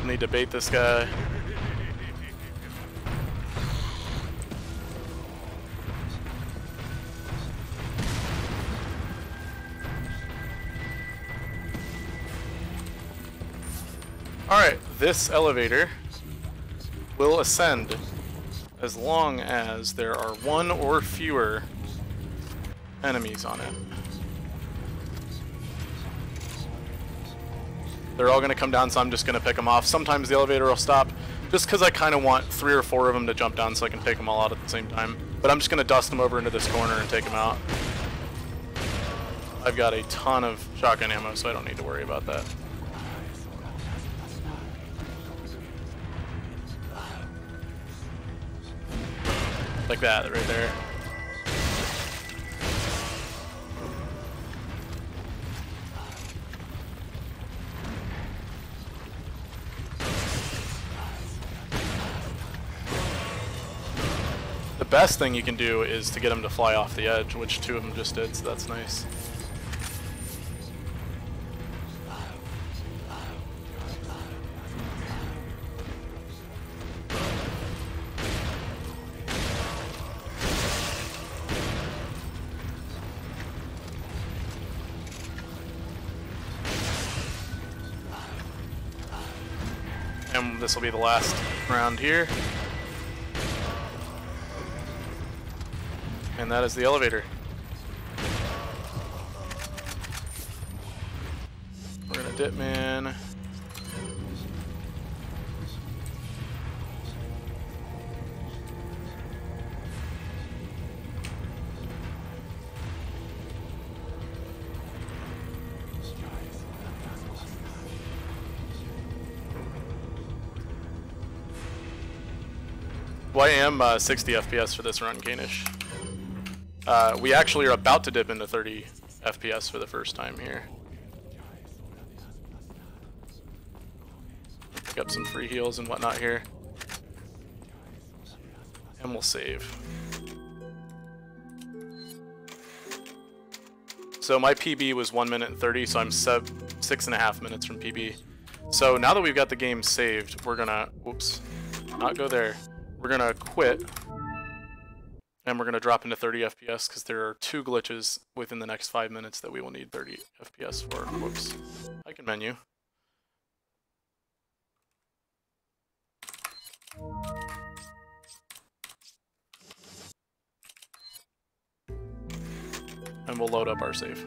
Need to bait this guy. Alright, this elevator will ascend as long as there are 1 or fewer enemies on it. They're all going to come down, so I'm just going to pick them off. Sometimes the elevator will stop, just because I kind of want 3 or 4 of them to jump down so I can take them all out at the same time. But I'm just going to dust them over into this corner and take them out. I've got a ton of shotgun ammo, so I don't need to worry about that. Like that, right there. The best thing you can do is to get them to fly off the edge, which 2 of them just did, so that's nice. This will be the last round here. And that is the elevator. We're gonna dip man. Well, I am 60 FPS for this run, Kanish. We actually are about to dip into 30 FPS for the first time here. Pick up some free heals and whatnot here. And we'll save. So my PB was 1 minute and 30, so I'm 6.5 minutes from PB. So now that we've got the game saved, we're gonna, whoops, not go there. We're gonna quit, and we're gonna drop into 30 FPS because there are 2 glitches within the next 5 minutes that we will need 30 FPS for. Whoops. I can menu. And we'll load up our save.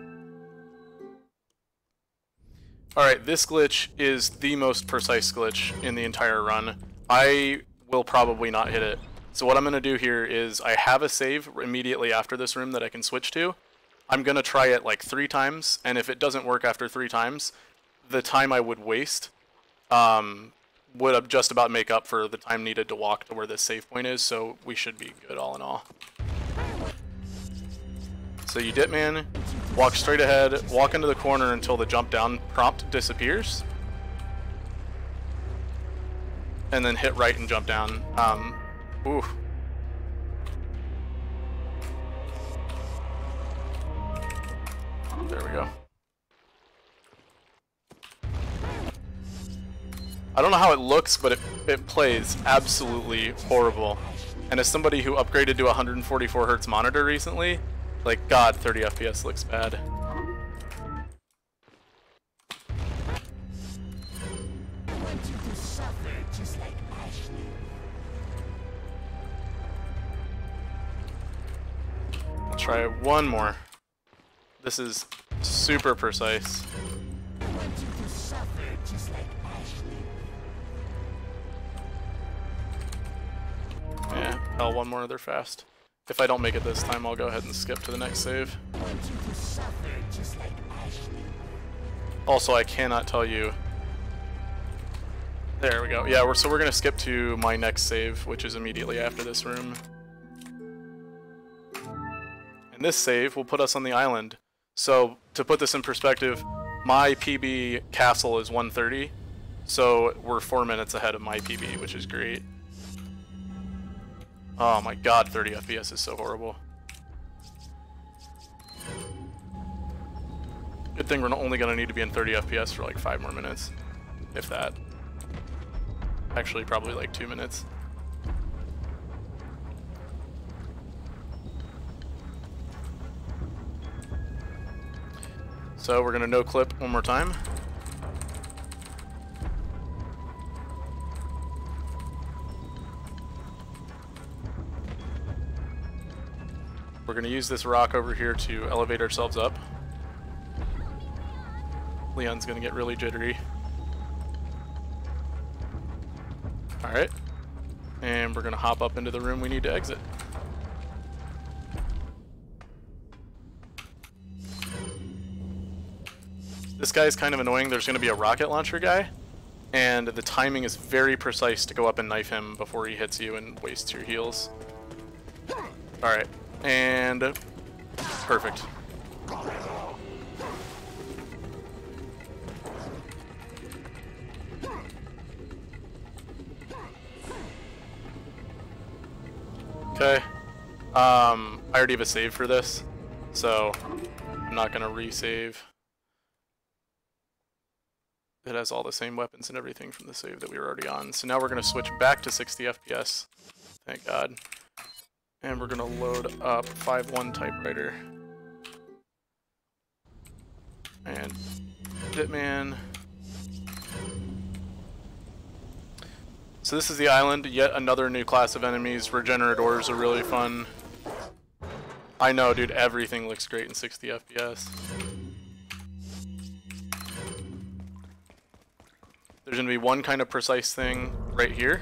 Alright, this glitch is the most precise glitch in the entire run. I will probably not hit it. So what I'm going to do here is I have a save immediately after this room that I can switch to. I'm going to try it like 3 times, and if it doesn't work after 3 times, the time I would waste would just about make up for the time needed to walk to where this save point is, so we should be good all in all. So you dip man, walk straight ahead, walk into the corner until the jump down prompt disappears. And then hit right and jump down. Ooh. There we go. I don't know how it looks, but it plays absolutely horrible. And as somebody who upgraded to a 144 Hz monitor recently, like, God, 30 FPS looks bad. I'll try one more. This is super precise. Yeah, hell, one more, they're fast. If I don't make it this time, I'll go ahead and skip to the next save. Also, I cannot tell you. There we go. Yeah, so we're gonna skip to my next save, which is immediately after this room. And this save will put us on the island. So to put this in perspective, my PB castle is 130, so we're 4 minutes ahead of my PB, which is great. Oh my God, 30 FPS is so horrible. Good thing we're only gonna need to be in 30 FPS for like 5 more minutes, if that. Actually, probably like 2 minutes. So we're gonna no clip one more time. We're gonna use this rock over here to elevate ourselves up. Leon's gonna get really jittery. Alright. And we're gonna hop up into the room we need to exit. This guy's kind of annoying. There's gonna be a rocket launcher guy, and the timing is very precise to go up and knife him before he hits you and wastes your heals. Alright. And perfect. Okay. I already have a save for this, so I'm not gonna resave. It has all the same weapons and everything from the save that we were already on. So now we're gonna switch back to 60 FPS. Thank God. And we're gonna load up 5.1 typewriter. And Hitman. So this is the island, yet another new class of enemies. Regenerators are really fun. I know, dude, everything looks great in 60 FPS. There's going to be one kind of precise thing right here.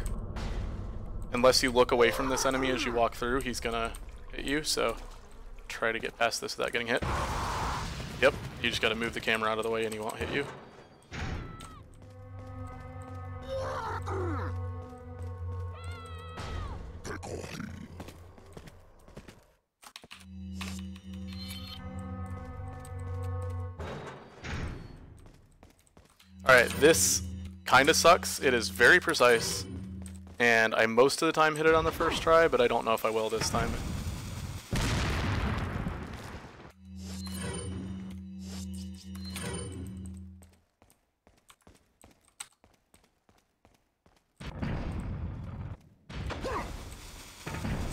Unless you look away from this enemy as you walk through, he's going to hit you, so try to get past this without getting hit. Yep, you just got to move the camera out of the way and he won't hit you. Alright, this kind of sucks. It is very precise, and I most of the time hit it on the first try, but I don't know if I will this time.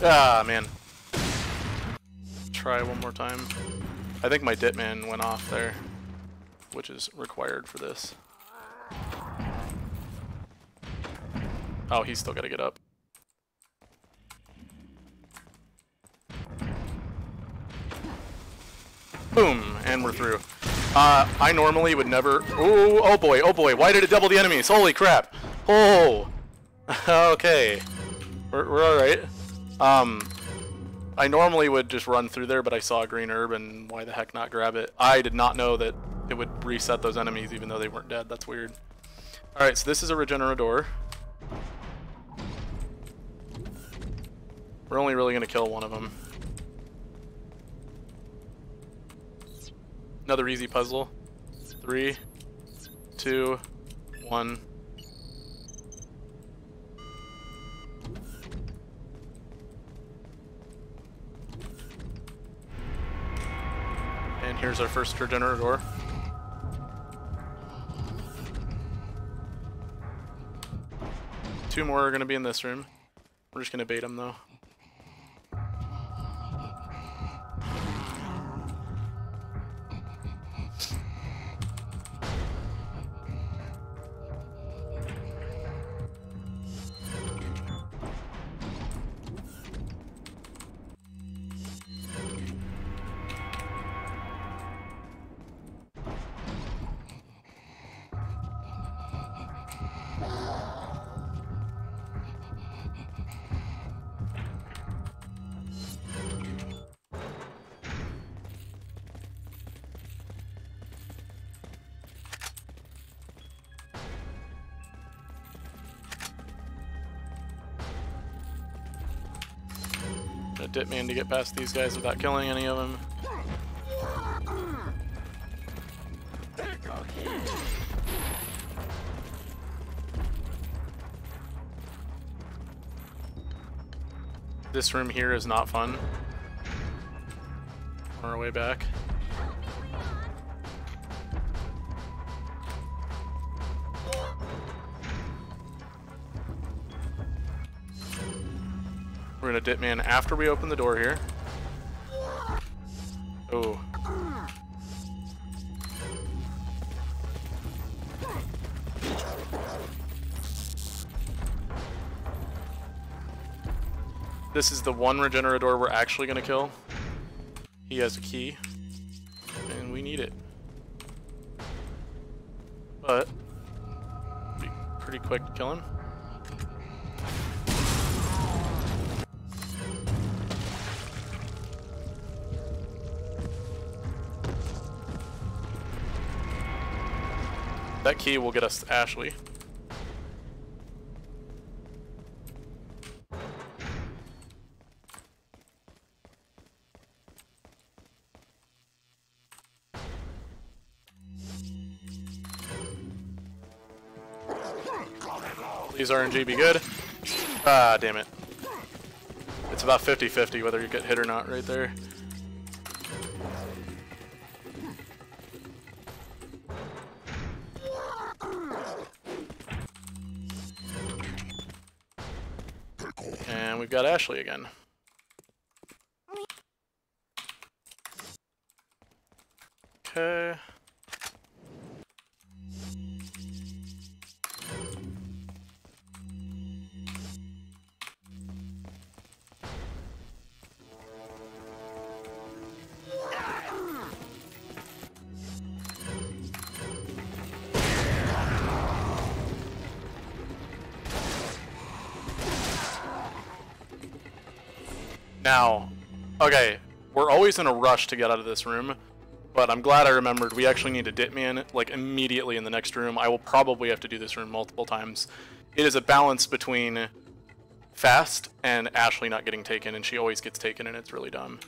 Ah, man. Try one more time. I think my Ditman went off there, which is required for this. Oh, he's still gotta get up. Boom, and we're through. I normally would never... Ooh, oh boy, why did it double the enemies? Holy crap. Oh! Okay. We're alright. I normally would just run through there, but I saw a green herb, and why the heck not grab it? I did not know that it would reset those enemies even though they weren't dead. That's weird. Alright, so this is a Regenerator. We're only really going to kill one of them. Another easy puzzle. 3, 2, 1. And here's our first Regenerator. Two more are going to be in this room. We're just going to bait them though. Ditman to get past these guys without killing any of them. This room here is not fun. On our way back. We're gonna Ditman after we open the door here. Oh. This is the one Regenerator we're actually gonna kill. He has a key, and we need it. But, be pretty quick to kill him. That key will get us Ashley. Please RNG be good. Ah, damn it. It's about 50-50 whether you get hit or not right there. And we've got Ashley again. Okay. Now, okay, we're always in a rush to get out of this room, but I'm glad I remembered we actually need to dip me in, like, immediately in the next room. I will probably have to do this room multiple times. It is a balance between fast and Ashley not getting taken, and she always gets taken, and it's really dumb.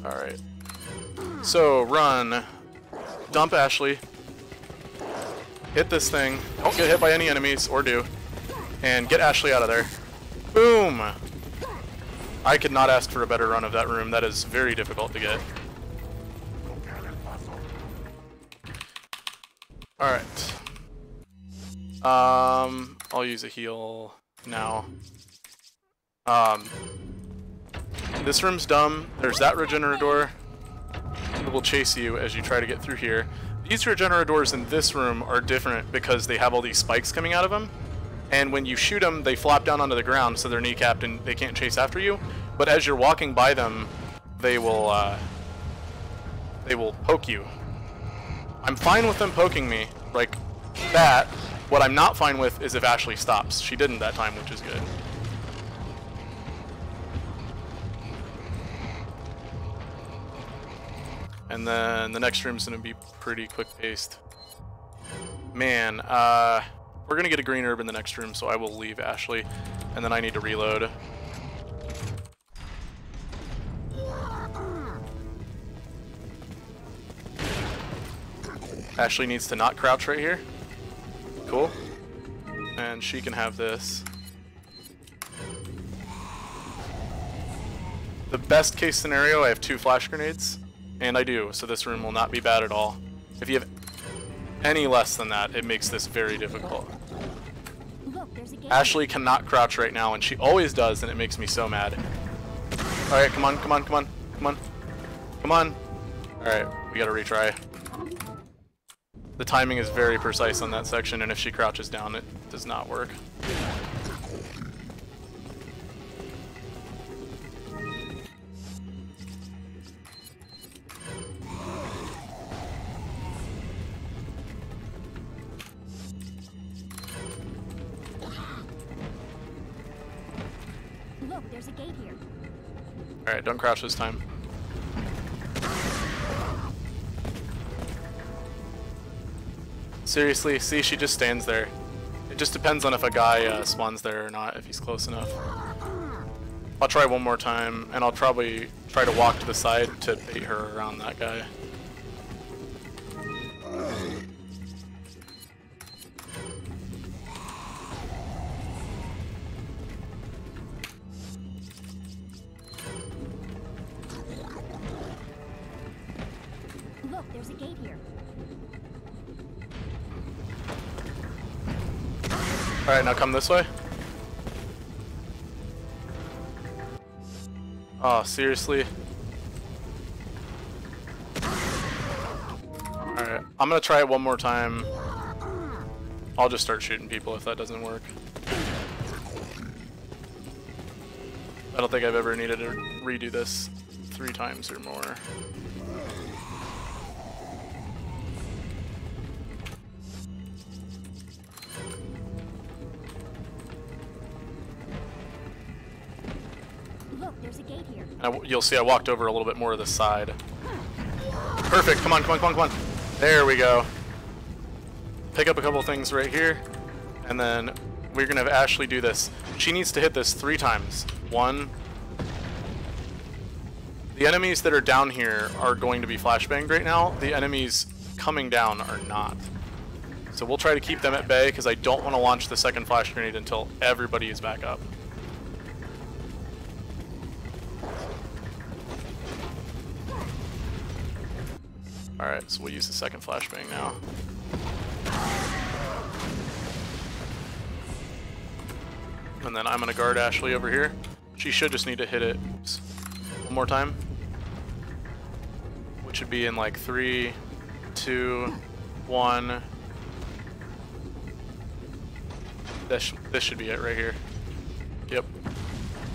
Alright. So, run. Dump Ashley. Hit this thing. Don't get hit by any enemies, or do. And get Ashley out of there. Boom! I could not ask for a better run of that room. That is very difficult to get. Alright. I'll use a heal now. This room's dumb. There's that regenerator. It will chase you as you try to get through here. These regenerators in this room are different because they have all these spikes coming out of them. And when you shoot them, they flop down onto the ground, so they're kneecapped and they can't chase after you. But as you're walking by them, they will poke you. I'm fine with them poking me, like that. What I'm not fine with is if Ashley stops. She didn't that time, which is good. And then the next room's gonna be pretty quick-paced. Man, we're gonna get a green herb in the next room, so I will leave Ashley, and then I need to reload. Ashley needs to not crouch right here. Cool. And she can have this. The best case scenario, I have 2 flash grenades, and I do, so this room will not be bad at all. If you have any less than that, it makes this very difficult. Look, there's a gate. Ashley cannot crouch right now, and she always does, and it makes me so mad. Alright, come on, come on, come on, come on. Come on. Alright, we gotta retry. The timing is very precise on that section, and if she crouches down, it does not work. Look, there's a gate here. Alright, don't crouch this time. Seriously, see, she just stands there. It just depends on if a guy spawns there or not, if he's close enough. I'll try one more time, and I'll probably try to walk to the side to bait her around that guy. Look, there's a gate here. Alright, now come this way. Oh, seriously? Alright, I'm gonna try it one more time. I'll just start shooting people if that doesn't work. I don't think I've ever needed to redo this 3 times or more. Look, there's a gate here. You'll see I walked over a little bit more to the side. Perfect, come on, come on, come on, come on. There we go. Pick up a couple things right here, and then we're gonna have Ashley do this. She needs to hit this 3 times. 1. The enemies that are down here are going to be flashbanged right now. The enemies coming down are not. So we'll try to keep them at bay because I don't want to launch the second flash grenade until everybody is back up. Alright, so we'll use the second flashbang now. And then I'm going to guard Ashley over here. She should just need to hit it one more time. Which should be in like 3, 2, 1. This should be it right here. Yep.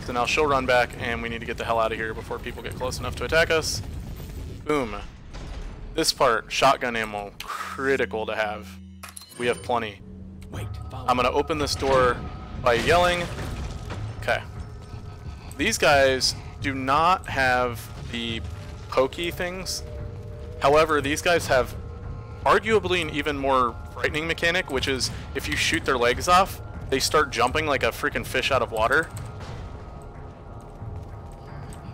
So now she'll run back and we need to get the hell out of here before people get close enough to attack us. Boom. This part, shotgun ammo, critical to have. We have plenty. Wait, I'm gonna open this door by yelling, Okay. These guys do not have the pokey things. However, these guys have arguably an even more frightening mechanic, which is if you shoot their legs off, they start jumping like a freaking fish out of water.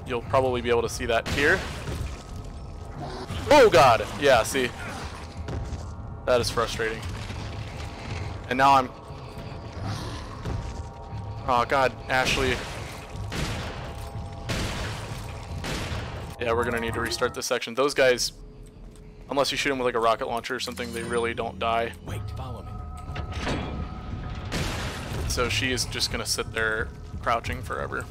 You'll probably be able to see that here. Oh god! Yeah, see? That is frustrating. And now I'm... Oh god, Ashley. Yeah, we're gonna need to restart this section. Those guys, unless you shoot them with like a rocket launcher or something, they really don't die. Wait, follow me. So she is just gonna sit there crouching forever.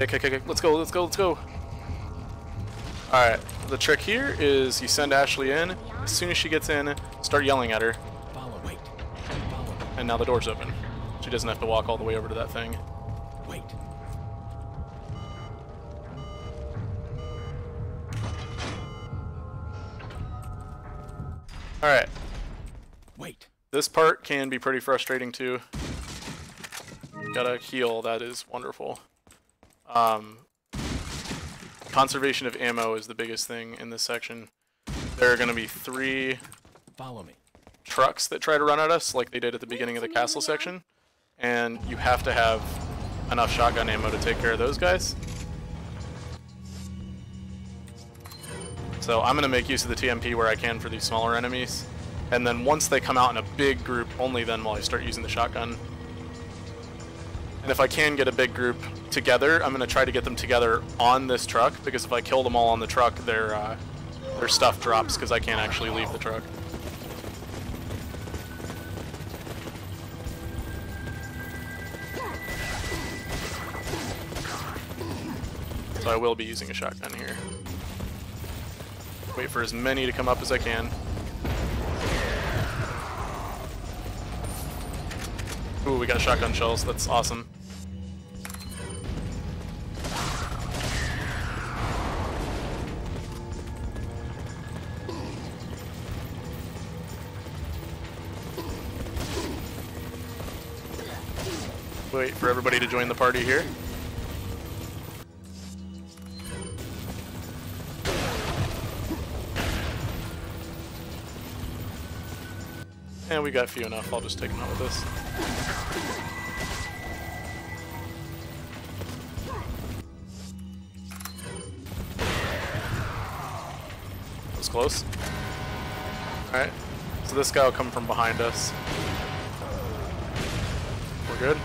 Okay, let's go. Alright, the trick here is you send Ashley in. As soon as she gets in, start yelling at her. Wait. And now the door's open. She doesn't have to walk all the way over to that thing. Wait. Alright. Wait. This part can be pretty frustrating too. Gotta heal, that is wonderful. Conservation of ammo is the biggest thing in this section. There are going to be 3 trucks that try to run at us like they did at the beginning of the castle section, and you have to have enough shotgun ammo to take care of those guys. So I'm going to make use of the TMP where I can for these smaller enemies, and then once they come out in a big group, only then will I start using the shotgun. And if I can get a big group together, I'm going to try to get them together on this truck, because if I kill them all on the truck, their stuff drops because I can't actually leave the truck. So I will be using a shotgun here. Wait for as many to come up as I can. Ooh, we got shotgun shells. That's awesome. Wait for everybody to join the party here. And we got few enough. I'll just take them out with this. That was close. Alright, so this guy will come from behind us. We're good.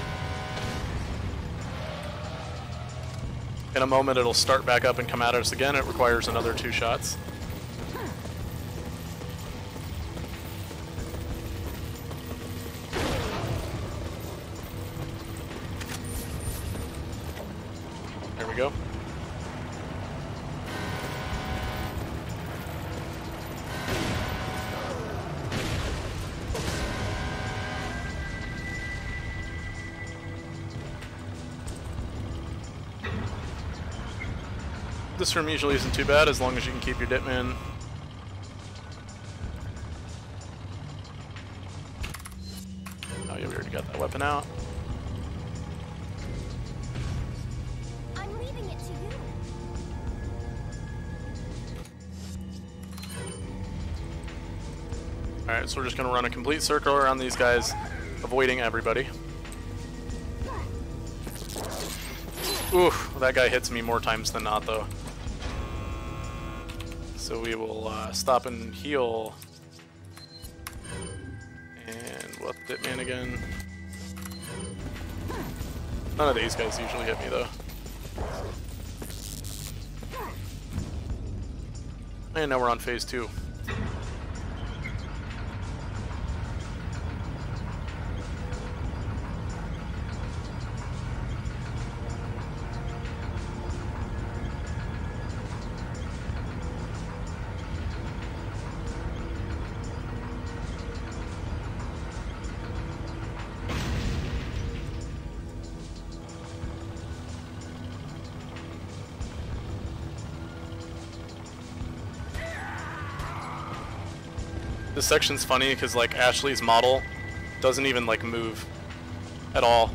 In a moment it'll start back up and come at us again. It requires another 2 shots. There we go. This room usually isn't too bad as long as you can keep your Ditman. Oh yeah, we already got that weapon out. I'm leaving it to you. Alright, so we're just gonna run a complete circle around these guys, avoiding everybody. Oof, that guy hits me more times than not though. So we will stop and heal. And what the Ditman again? None of these guys usually hit me though. And now we're on phase 2. This section's funny because like Ashley's model doesn't even like move at all.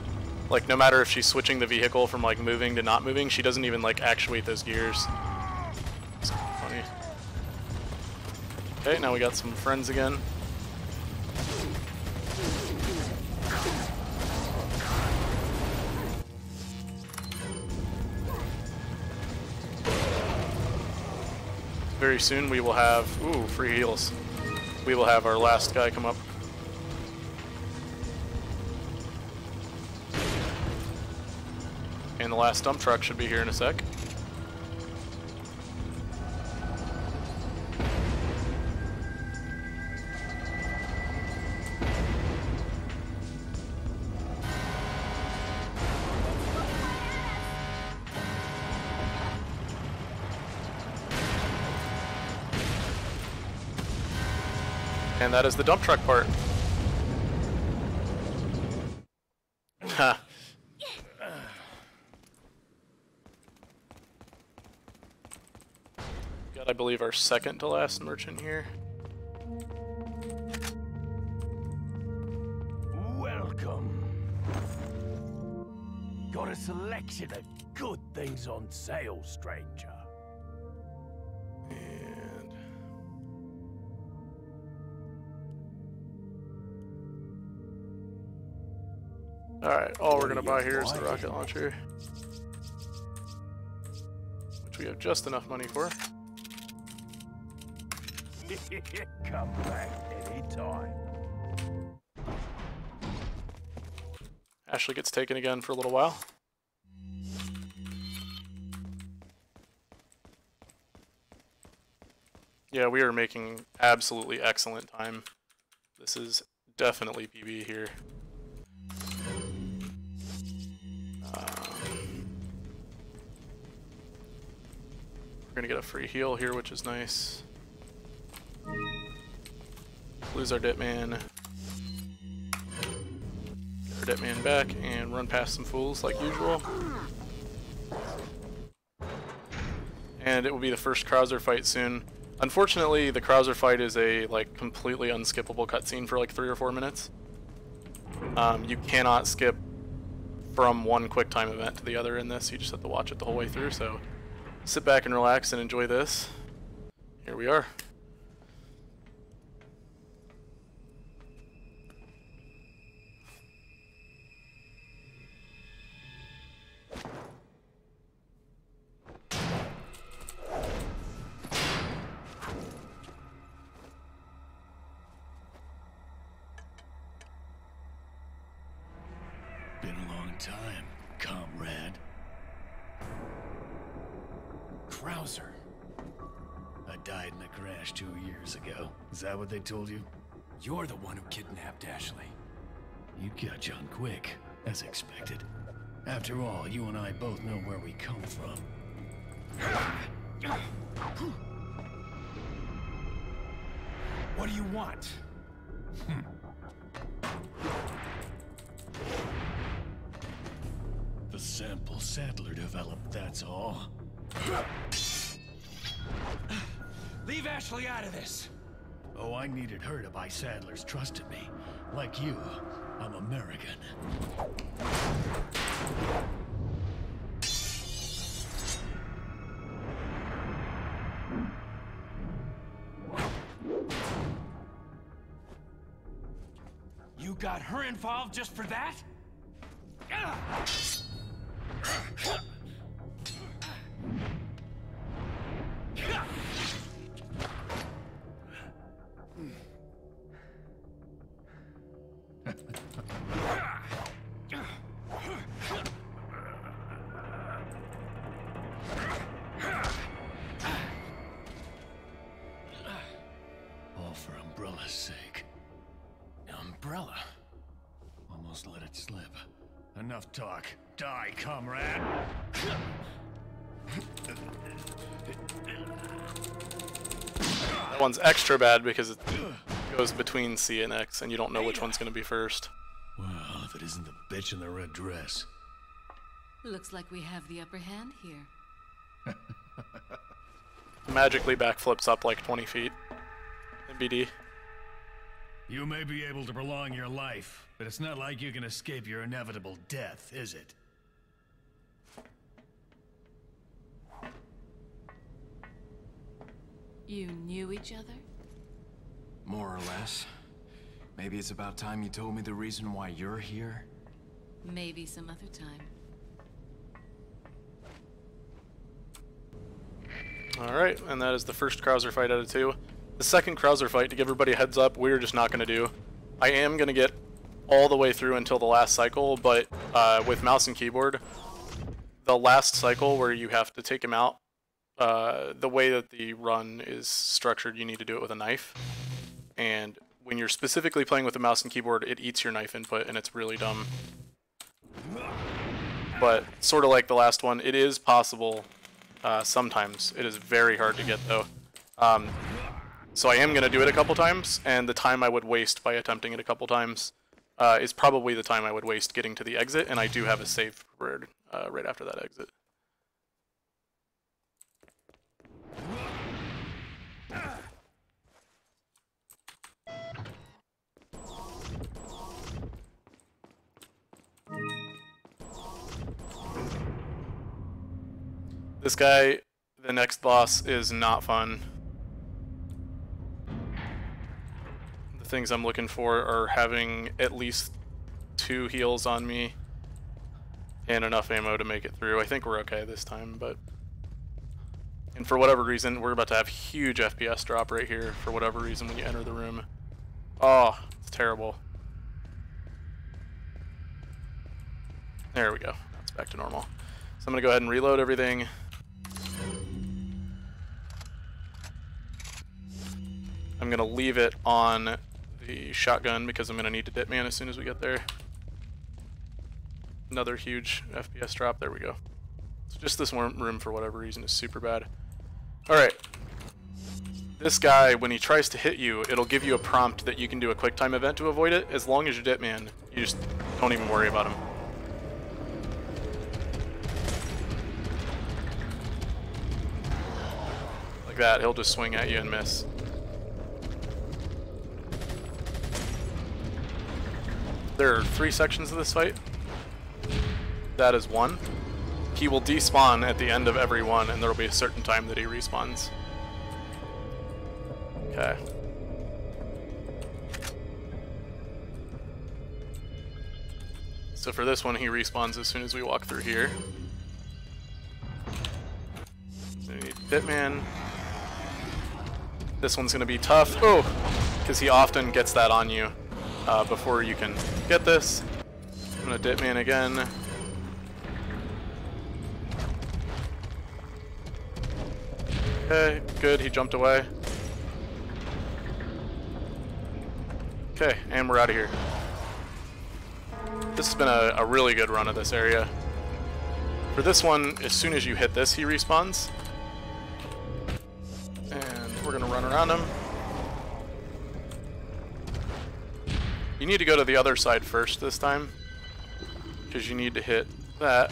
Like no matter if she's switching the vehicle from like moving to not moving, she doesn't even like actuate those gears. It's funny. Okay, now we got some friends again. Very soon we will have, ooh, free heals. We will have our last guy come up. And the last dump truck should be here in a sec. And that is the dump truck part. Ha. Got, I believe, our second to last merchant here. Welcome. Got a selection of good things on sale, stranger. Alright, all we're going to buy here is the rocket launcher, which we have just enough money for. Come back anytime. Ashley gets taken again for a little while. Yeah, we are making absolutely excellent time. This is definitely PB here. We're gonna get a free heal here, which is nice. Lose our Ditman. Get our Ditman back and run past some fools like usual. And it will be the first Krauser fight soon. Unfortunately, the Krauser fight is a like completely unskippable cutscene for like 3 or 4 minutes. You cannot skip from one QuickTime event to the other in this. You just have to watch it the whole way through. So sit back and relax and enjoy this. Here we are. Been a long time, comrade. Krauser. I died in a crash 2 years ago. Is that what they told you? You're the one who kidnapped Ashley. You catch on quick, as expected. After all, you and I both know where we come from. What do you want? The sample Sadler developed, that's all. Leave Ashley out of this! Oh, I needed her to buy Sadler's trust in me. Like you, I'm American. You got her involved just for that? All for Umbrella's sake. Umbrella? Almost let it slip. Enough talk. Die, comrade! That one's extra bad because it goes between C and X, and you don't know which one's going to be first. Well, if it isn't the bitch in the red dress. Looks like we have the upper hand here. Magically backflips up like 20 feet in BD. You may be able to prolong your life, but it's not like you can escape your inevitable death, is it? You knew each other? More or less. Maybe it's about time you told me the reason why you're here. Maybe some other time. Alright, and that is the first Krauser fight out of 2. The second Krauser fight, to give everybody a heads up, we're just not going to do. I am going to get all the way through until the last cycle, but with mouse and keyboard, the last cycle where you have to take him out, the way that the run is structured, you need to do it with a knife. And when you're specifically playing with a mouse and keyboard, it eats your knife input, and it's really dumb. But sort of like the last one, it is possible. Sometimes it is very hard to get though. So I am going to do it a couple times, and the time I would waste by attempting it a couple times is probably the time I would waste getting to the exit, and I do have a save prepared right after that exit. This guy, the next boss, is not fun. The things I'm looking for are having at least 2 heals on me and enough ammo to make it through. I think we're okay this time, but... And for whatever reason, we're about to have huge FPS drop right here, for whatever reason, when you enter the room. Oh, it's terrible. There we go. That's back to normal. So I'm going to go ahead and reload everything. I'm going to leave it on the shotgun because I'm going to need to dip man as soon as we get there. Another huge FPS drop. There we go. So just this room, for whatever reason, is super bad. Alright. This guy, when he tries to hit you, it'll give you a prompt that you can do a quick time event to avoid it. As long as you're dip man, you just don't even worry about him. Like that, he'll just swing at you and miss. There are 3 sections of this fight. That is 1. He will despawn at the end of every one, and there will be a certain time that he respawns. Okay. So for this one, he respawns as soon as we walk through here. So we need Bitman. This one's going to be tough. Oh! Because he often gets that on you before you can get this. I'm going to dip man again. Okay, good, he jumped away. Okay, and we're out of here. This has been a really good run of this area. For this one, as soon as you hit this, he respawns. And we're going to run around him. You need to go to the other side first this time, because you need to hit that.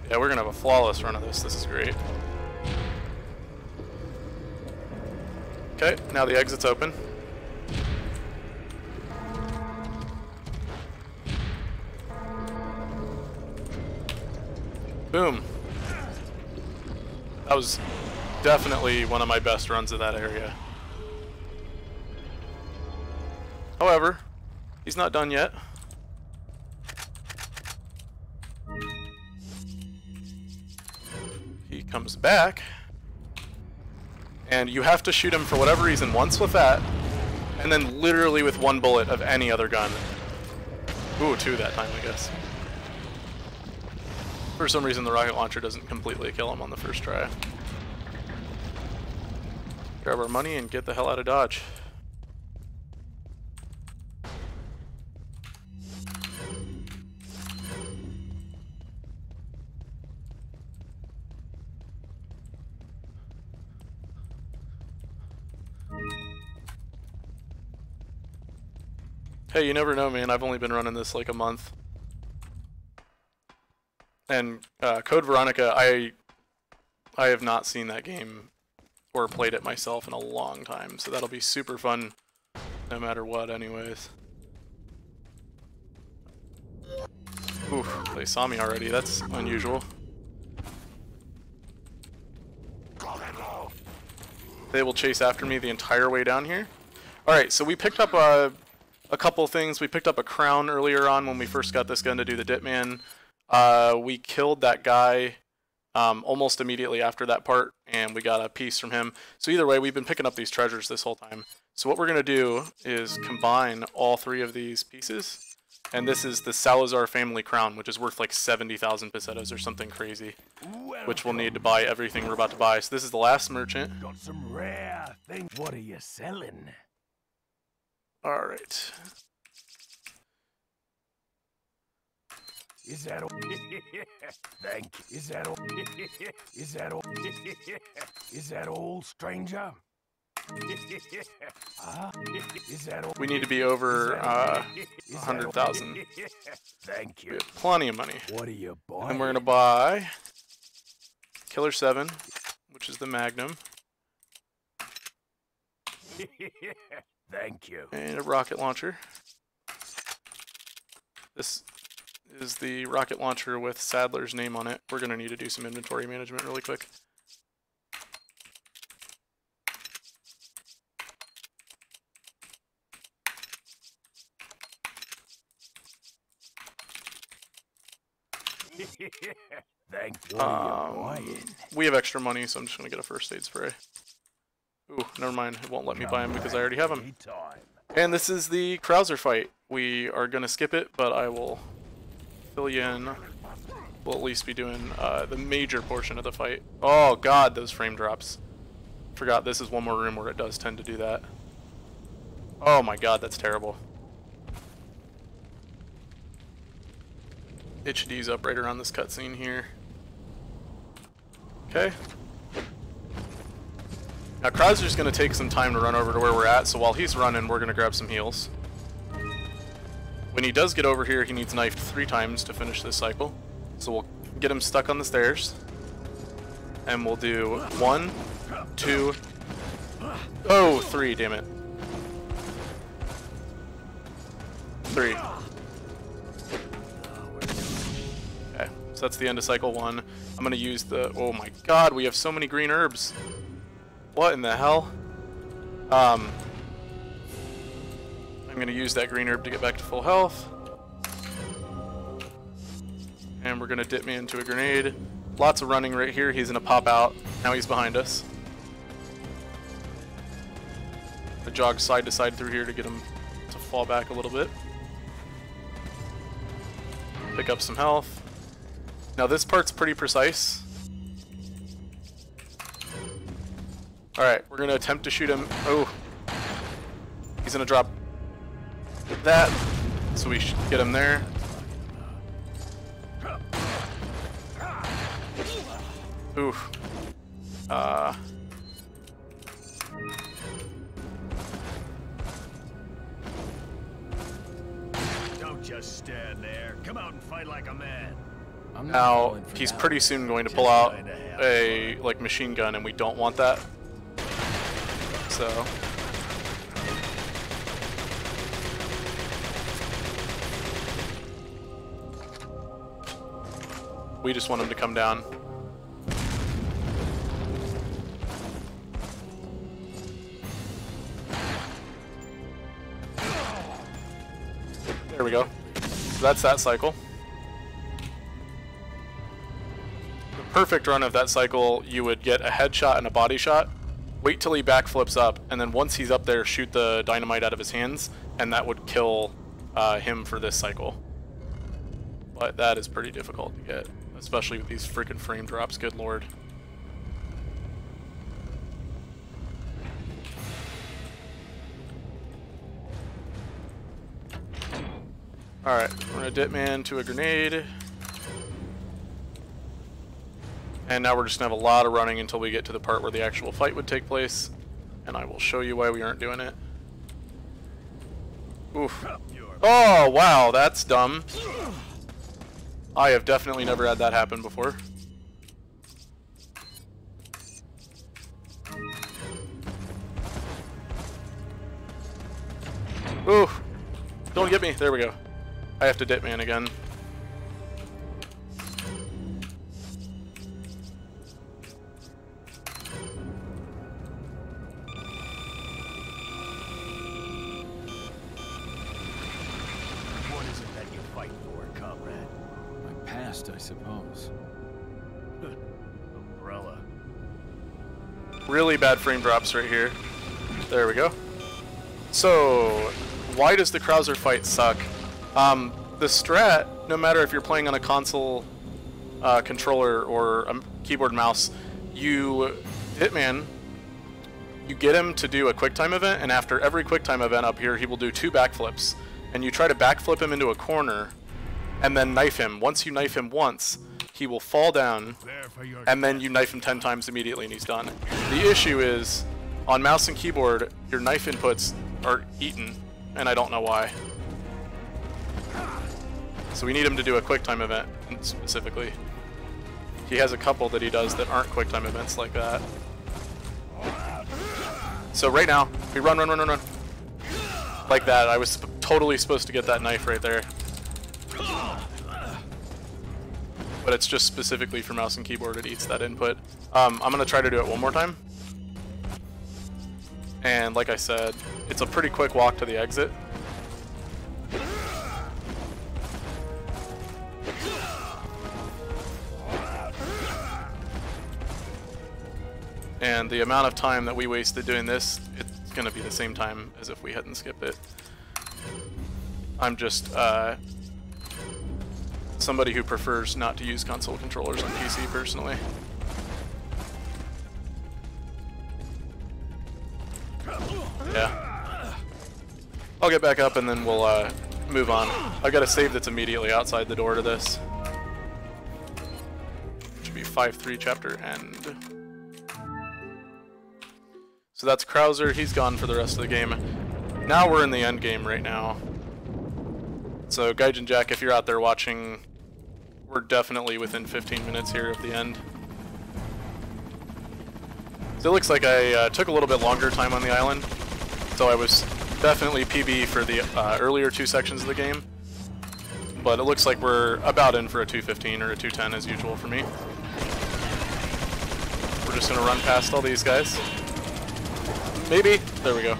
Yeah, we're going to have a flawless run of this. This is great. Okay, now the exit's open. Boom. That was definitely one of my best runs of that area. However, he's not done yet. He comes back, and you have to shoot him for whatever reason once with that, and then literally with 1 bullet of any other gun. Ooh, 2 that time, I guess. For some reason, the rocket launcher doesn't completely kill him on the first try. Grab our money and get the hell out of Dodge. Hey, you never know, man. I've only been running this like a month. And Code Veronica, I have not seen that game or played it myself in a long time, so that'll be super fun no matter what anyways. Oof, they saw me already, that's unusual. They will chase after me the entire way down here. Alright, so we picked up a couple things. We picked up a crown earlier on when we first got this gun to do the dip man. We killed that guy almost immediately after that part, and we got a piece from him. So either way, we've been picking up these treasures this whole time. So what we're going to do is combine all 3 of these pieces. And this is the Salazar family crown, which is worth like 70,000 pesetas or something crazy. Which we'll need to buy everything we're about to buy. So this is the last merchant. Got some rare things. What are you selling? Alright. Is that all? Thank you. Is that all? Is that all? Is that all, stranger? Is that all? We need to be over 100,000. Thank you. We have plenty of money. What are you buying? And we're going to buy Killer 7, which is the Magnum. Thank you. And a rocket launcher. This is the rocket launcher with Sadler's name on it. We're going to need to do some inventory management really quick. Thank you. What are you buying? We have extra money, so I'm just going to get a first aid spray. Ooh, never mind. It won't let me buy them because I already have them. And this is the Krauser fight. We are going to skip it, but I will fill you in. We'll at least be doing the major portion of the fight. Oh god, those frame drops. Forgot this is one more room where it does tend to do that. Oh my god, that's terrible. HD's up right around this cutscene here. Okay. Now Krauser's going to take some time to run over to where we're at, so while he's running, we're going to grab some heals. When he does get over here, he needs knifed 3 times to finish this cycle. So we'll get him stuck on the stairs. And we'll do 1, 2, oh, 3, damn it. 3. Okay, so that's the end of cycle 1. I'm gonna use the, oh my god, we have so many green herbs. What in the hell? I'm gonna use that green herb to get back to full health. And we're gonna dip me into a grenade. Lots of running right here. He's gonna pop out. Now he's behind us. I jog side to side through here to get him to fall back a little bit. Pick up some health. Now this part's pretty precise. Alright, we're gonna attempt to shoot him. Oh. He's gonna drop that. So we should get him there. Oof. Don't just stand there. Come out and fight like a man. Now, he's pretty soon going to pull out a machine gun, and we don't want that. So we just want him to come down. There we go. So that's that cycle. The perfect run of that cycle, you would get a headshot and a body shot, wait till he backflips up, and then once he's up there, shoot the dynamite out of his hands, and that would kill him for this cycle. But that is pretty difficult to get, especially with these freaking frame drops, good lord. Alright, we're gonna dip man to a grenade. And now we're just gonna have a lot of running until we get to the part where the actual fight would take place. And I will show you why we aren't doing it. Oof. Oh, wow, that's dumb. I have definitely never had that happen before. Ooh! Don't get me! There we go. I have to dip man again. What is it that you fight for, comrade? My past, I suppose. Umbrella. Really bad frame drops right here. There we go. So, why does the Krauser fight suck? The strat, no matter if you're playing on a console controller or a keyboard mouse, you Hitman, you get him to do a QuickTime event, and after every QuickTime event up here, he will do 2 backflips. And you try to backflip him into a corner, and then knife him. Once you knife him once, he will fall down, and then you knife him 10 times immediately, and he's done. The issue is, on mouse and keyboard, your knife inputs are eaten, and I don't know why. So we need him to do a QuickTime event, specifically. He has a couple that he does that aren't QuickTime events like that. So right now, we run. Like that. I was totally supposed to get that knife right there. But it's just specifically for mouse and keyboard, it eats that input. I'm going to try to do it one more time. And like I said, it's a pretty quick walk to the exit. And the amount of time that we wasted doing this, it's going to be the same time as if we hadn't skipped it. I'm just somebody who prefers not to use console controllers on PC personally. Yeah. I'll get back up and then we'll move on. I've got a save that's immediately outside the door to this. Should be 5-3 chapter end. So that's Krauser, he's gone for the rest of the game. Now we're in the end game right now. So Gaijin Jack, if you're out there watching, we're definitely within 15 minutes here of the end. So it looks like I took a little bit longer time on the island. So I was definitely PB for the earlier 2 sections of the game. But it looks like we're about in for a 2:15 or a 2:10 as usual for me. We're just gonna run past all these guys. Maybe. There we go.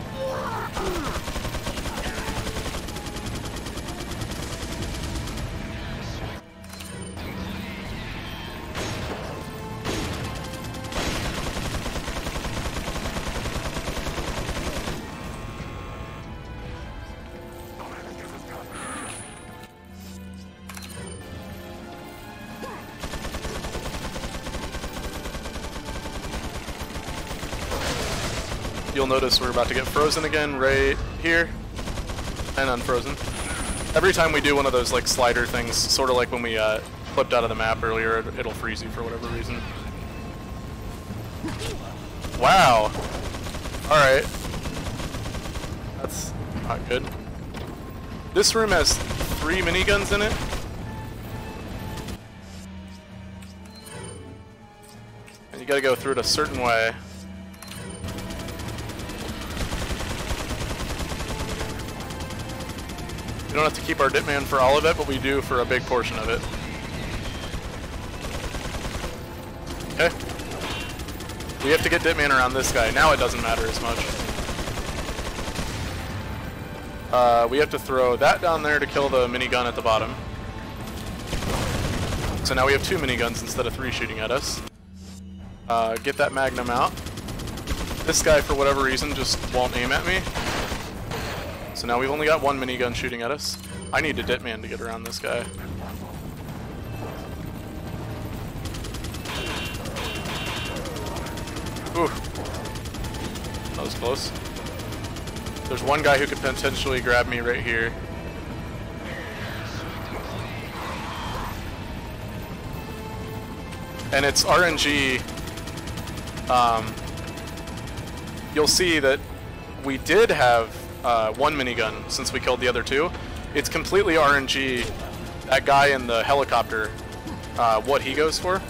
You'll notice we're about to get frozen again right here, and unfrozen. Every time we do one of those like slider things, sort of like when we flipped out of the map earlier, it'll freeze you for whatever reason. Wow! Alright. That's not good. This room has 3 miniguns in it. And you gotta go through it a certain way. We don't have to keep our dip man for all of it, but we do for a big portion of it. Okay. We have to get dip man around this guy. Now it doesn't matter as much. We have to throw that down there to kill the minigun at the bottom. So now we have 2 miniguns instead of 3 shooting at us. Get that magnum out. This guy, for whatever reason, just won't aim at me. So now we've only got 1 minigun shooting at us. I need a dip man to get around this guy. Ooh. That was close. There's one guy who could potentially grab me right here. And it's RNG. You'll see that we did have 1 minigun since we killed the other 2. It's completely RNG. That guy in the helicopter, what he goes for.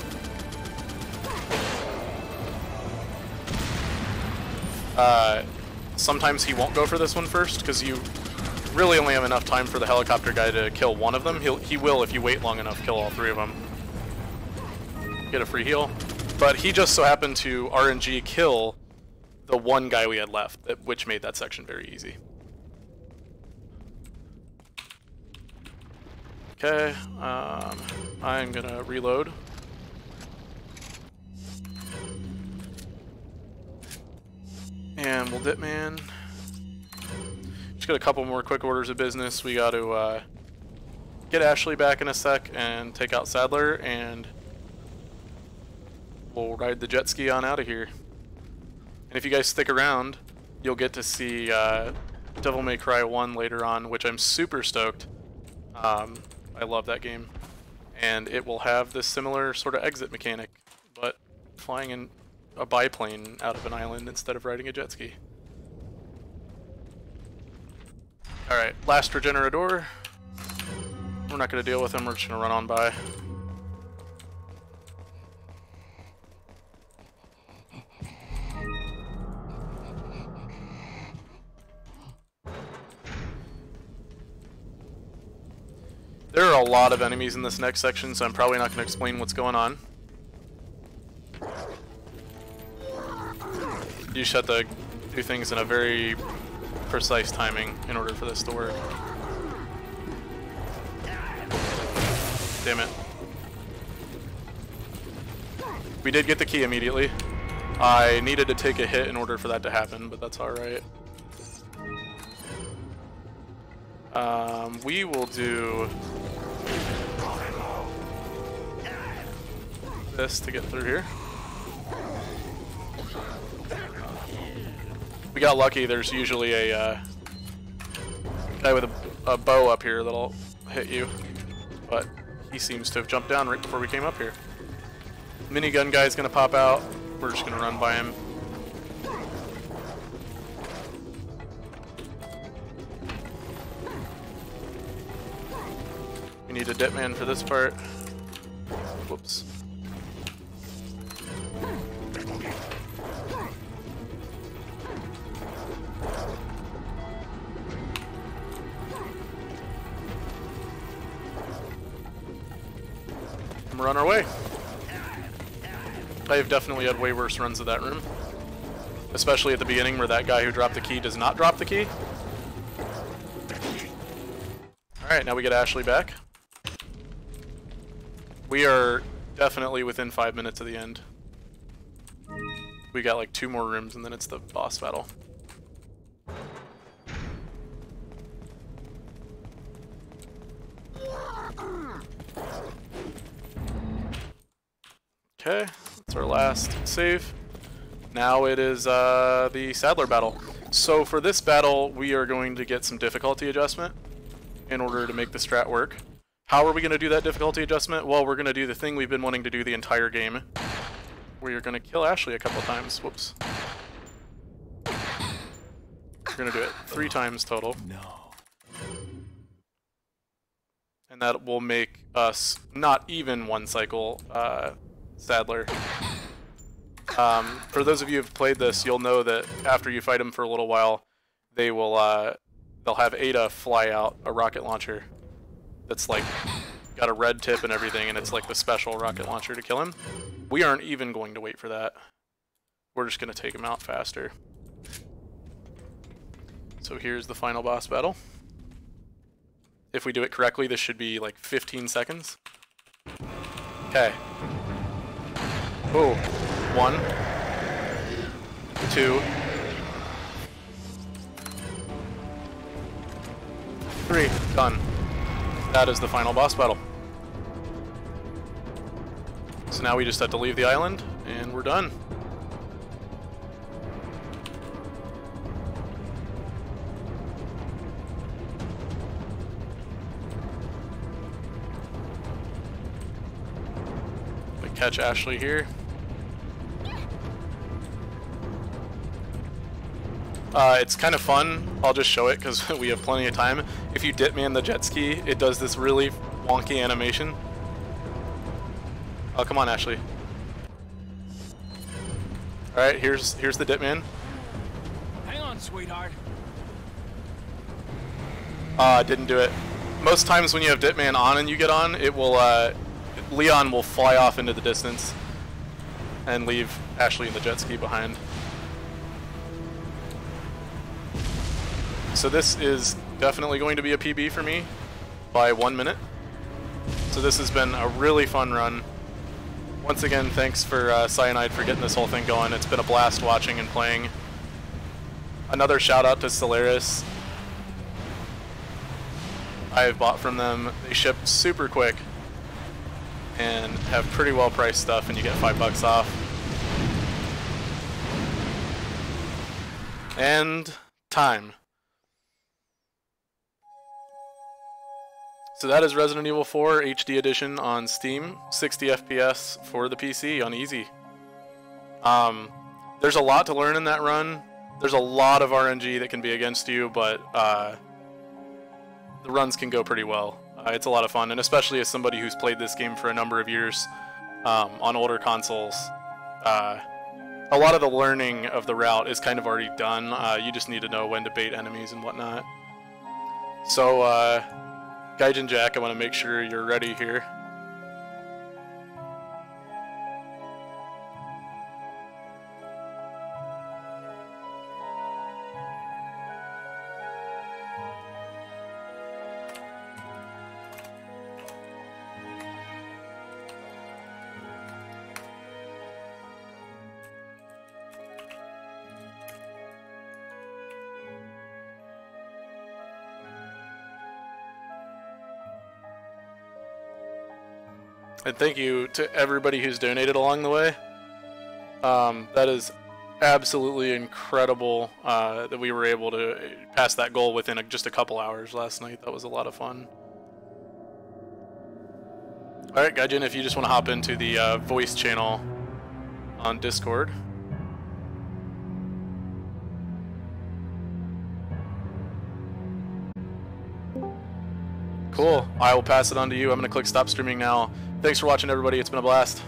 Sometimes he won't go for this one first because you really only have enough time for the helicopter guy to kill one of them. He will, if you wait long enough, kill all three of them. Get a free heal. But he just so happened to RNG kill the one guy we had left, which made that section very easy. Okay, I'm gonna reload. And we'll dip man. Just got a couple more quick orders of business. We got to get Ashley back in a sec and take out Sadler, and we'll ride the jet ski on out of here. And if you guys stick around, you'll get to see Devil May Cry 1 later on, which I'm super stoked. I love that game. And it will have this similar sort of exit mechanic, but flying in a biplane out of an island instead of riding a jet ski. Alright, last Regenerador. We're not going to deal with him, we're just going to run on by. There are a lot of enemies in this next section, so I'm probably not going to explain what's going on. You just have to do things in a very precise timing in order for this to work. Damn it. We did get the key immediately. I needed to take a hit in order for that to happen, but that's alright. We will do this to get through here. We got lucky, there's usually a guy with a bow up here that'll hit you, but he seems to have jumped down right before we came up here. Minigun guy's gonna pop out, we're just gonna run by him. We need a dip man for this part. Whoops. And we're on our way. I've definitely had way worse runs of that room. Especially at the beginning where that guy who dropped the key does not drop the key. Alright, now we get Ashley back. We are definitely within 5 minutes of the end. We got like 2 more rooms and then it's the boss battle. Okay, that's our last save. Now it is the Sadler battle. So for this battle, we are going to get some difficulty adjustment in order to make the strat work. How are we going to do that difficulty adjustment? Well, we're going to do the thing we've been wanting to do the entire game. We are going to kill Ashley a couple times. Whoops. We're going to do it 3 times total. No. And that will make us not even 1 cycle Sadler. For those of you who've played this, you'll know that after you fight them for a little while, they will they'll have Ada fly out a rocket launcher that's like got a red tip and everything, and it's like the special rocket launcher to kill him. We aren't even going to wait for that. We're just going to take him out faster. So here's the final boss battle. If we do it correctly, this should be like 15 seconds. Okay. Oh, 1, 2, 3, done. That is the final boss battle. So now we just have to leave the island, and we're done. We catch Ashley here. It's kind of fun. I'll just show it because we have plenty of time. If you dip man the jet ski, it does this really wonky animation. Oh, come on, Ashley. All right, here's the dip man. Hang on, sweetheart. Didn't do it. Most times when you have Ditman on and you get on, it will, Leon will fly off into the distance and leave Ashley and the jet ski behind. So this is definitely going to be a PB for me by 1 minute. So this has been a really fun run. Once again, thanks for Cyanide for getting this whole thing going. It's been a blast watching and playing. Another shout out to Solaris. I've bought from them. They ship super quick and have pretty well priced stuff, and you get $5 off. And time. So that is Resident Evil 4 HD Edition on Steam, 60 FPS for the PC on easy. There's a lot to learn in that run. There's a lot of RNG that can be against you, but the runs can go pretty well. It's a lot of fun, and especially as somebody who's played this game for a number of years on older consoles, a lot of the learning of the route is kind of already done. You just need to know when to bait enemies and whatnot. So, Gaijin Jack, I want to make sure you're ready here. And thank you to everybody who's donated along the way. That is absolutely incredible that we were able to pass that goal within just a couple hours last night. That was a lot of fun. Alright, Gaijin, if you just want to hop into the voice channel on Discord. Cool. I will pass it on to you. I'm going to click stop streaming now. Thanks for watching, everybody. It's been a blast.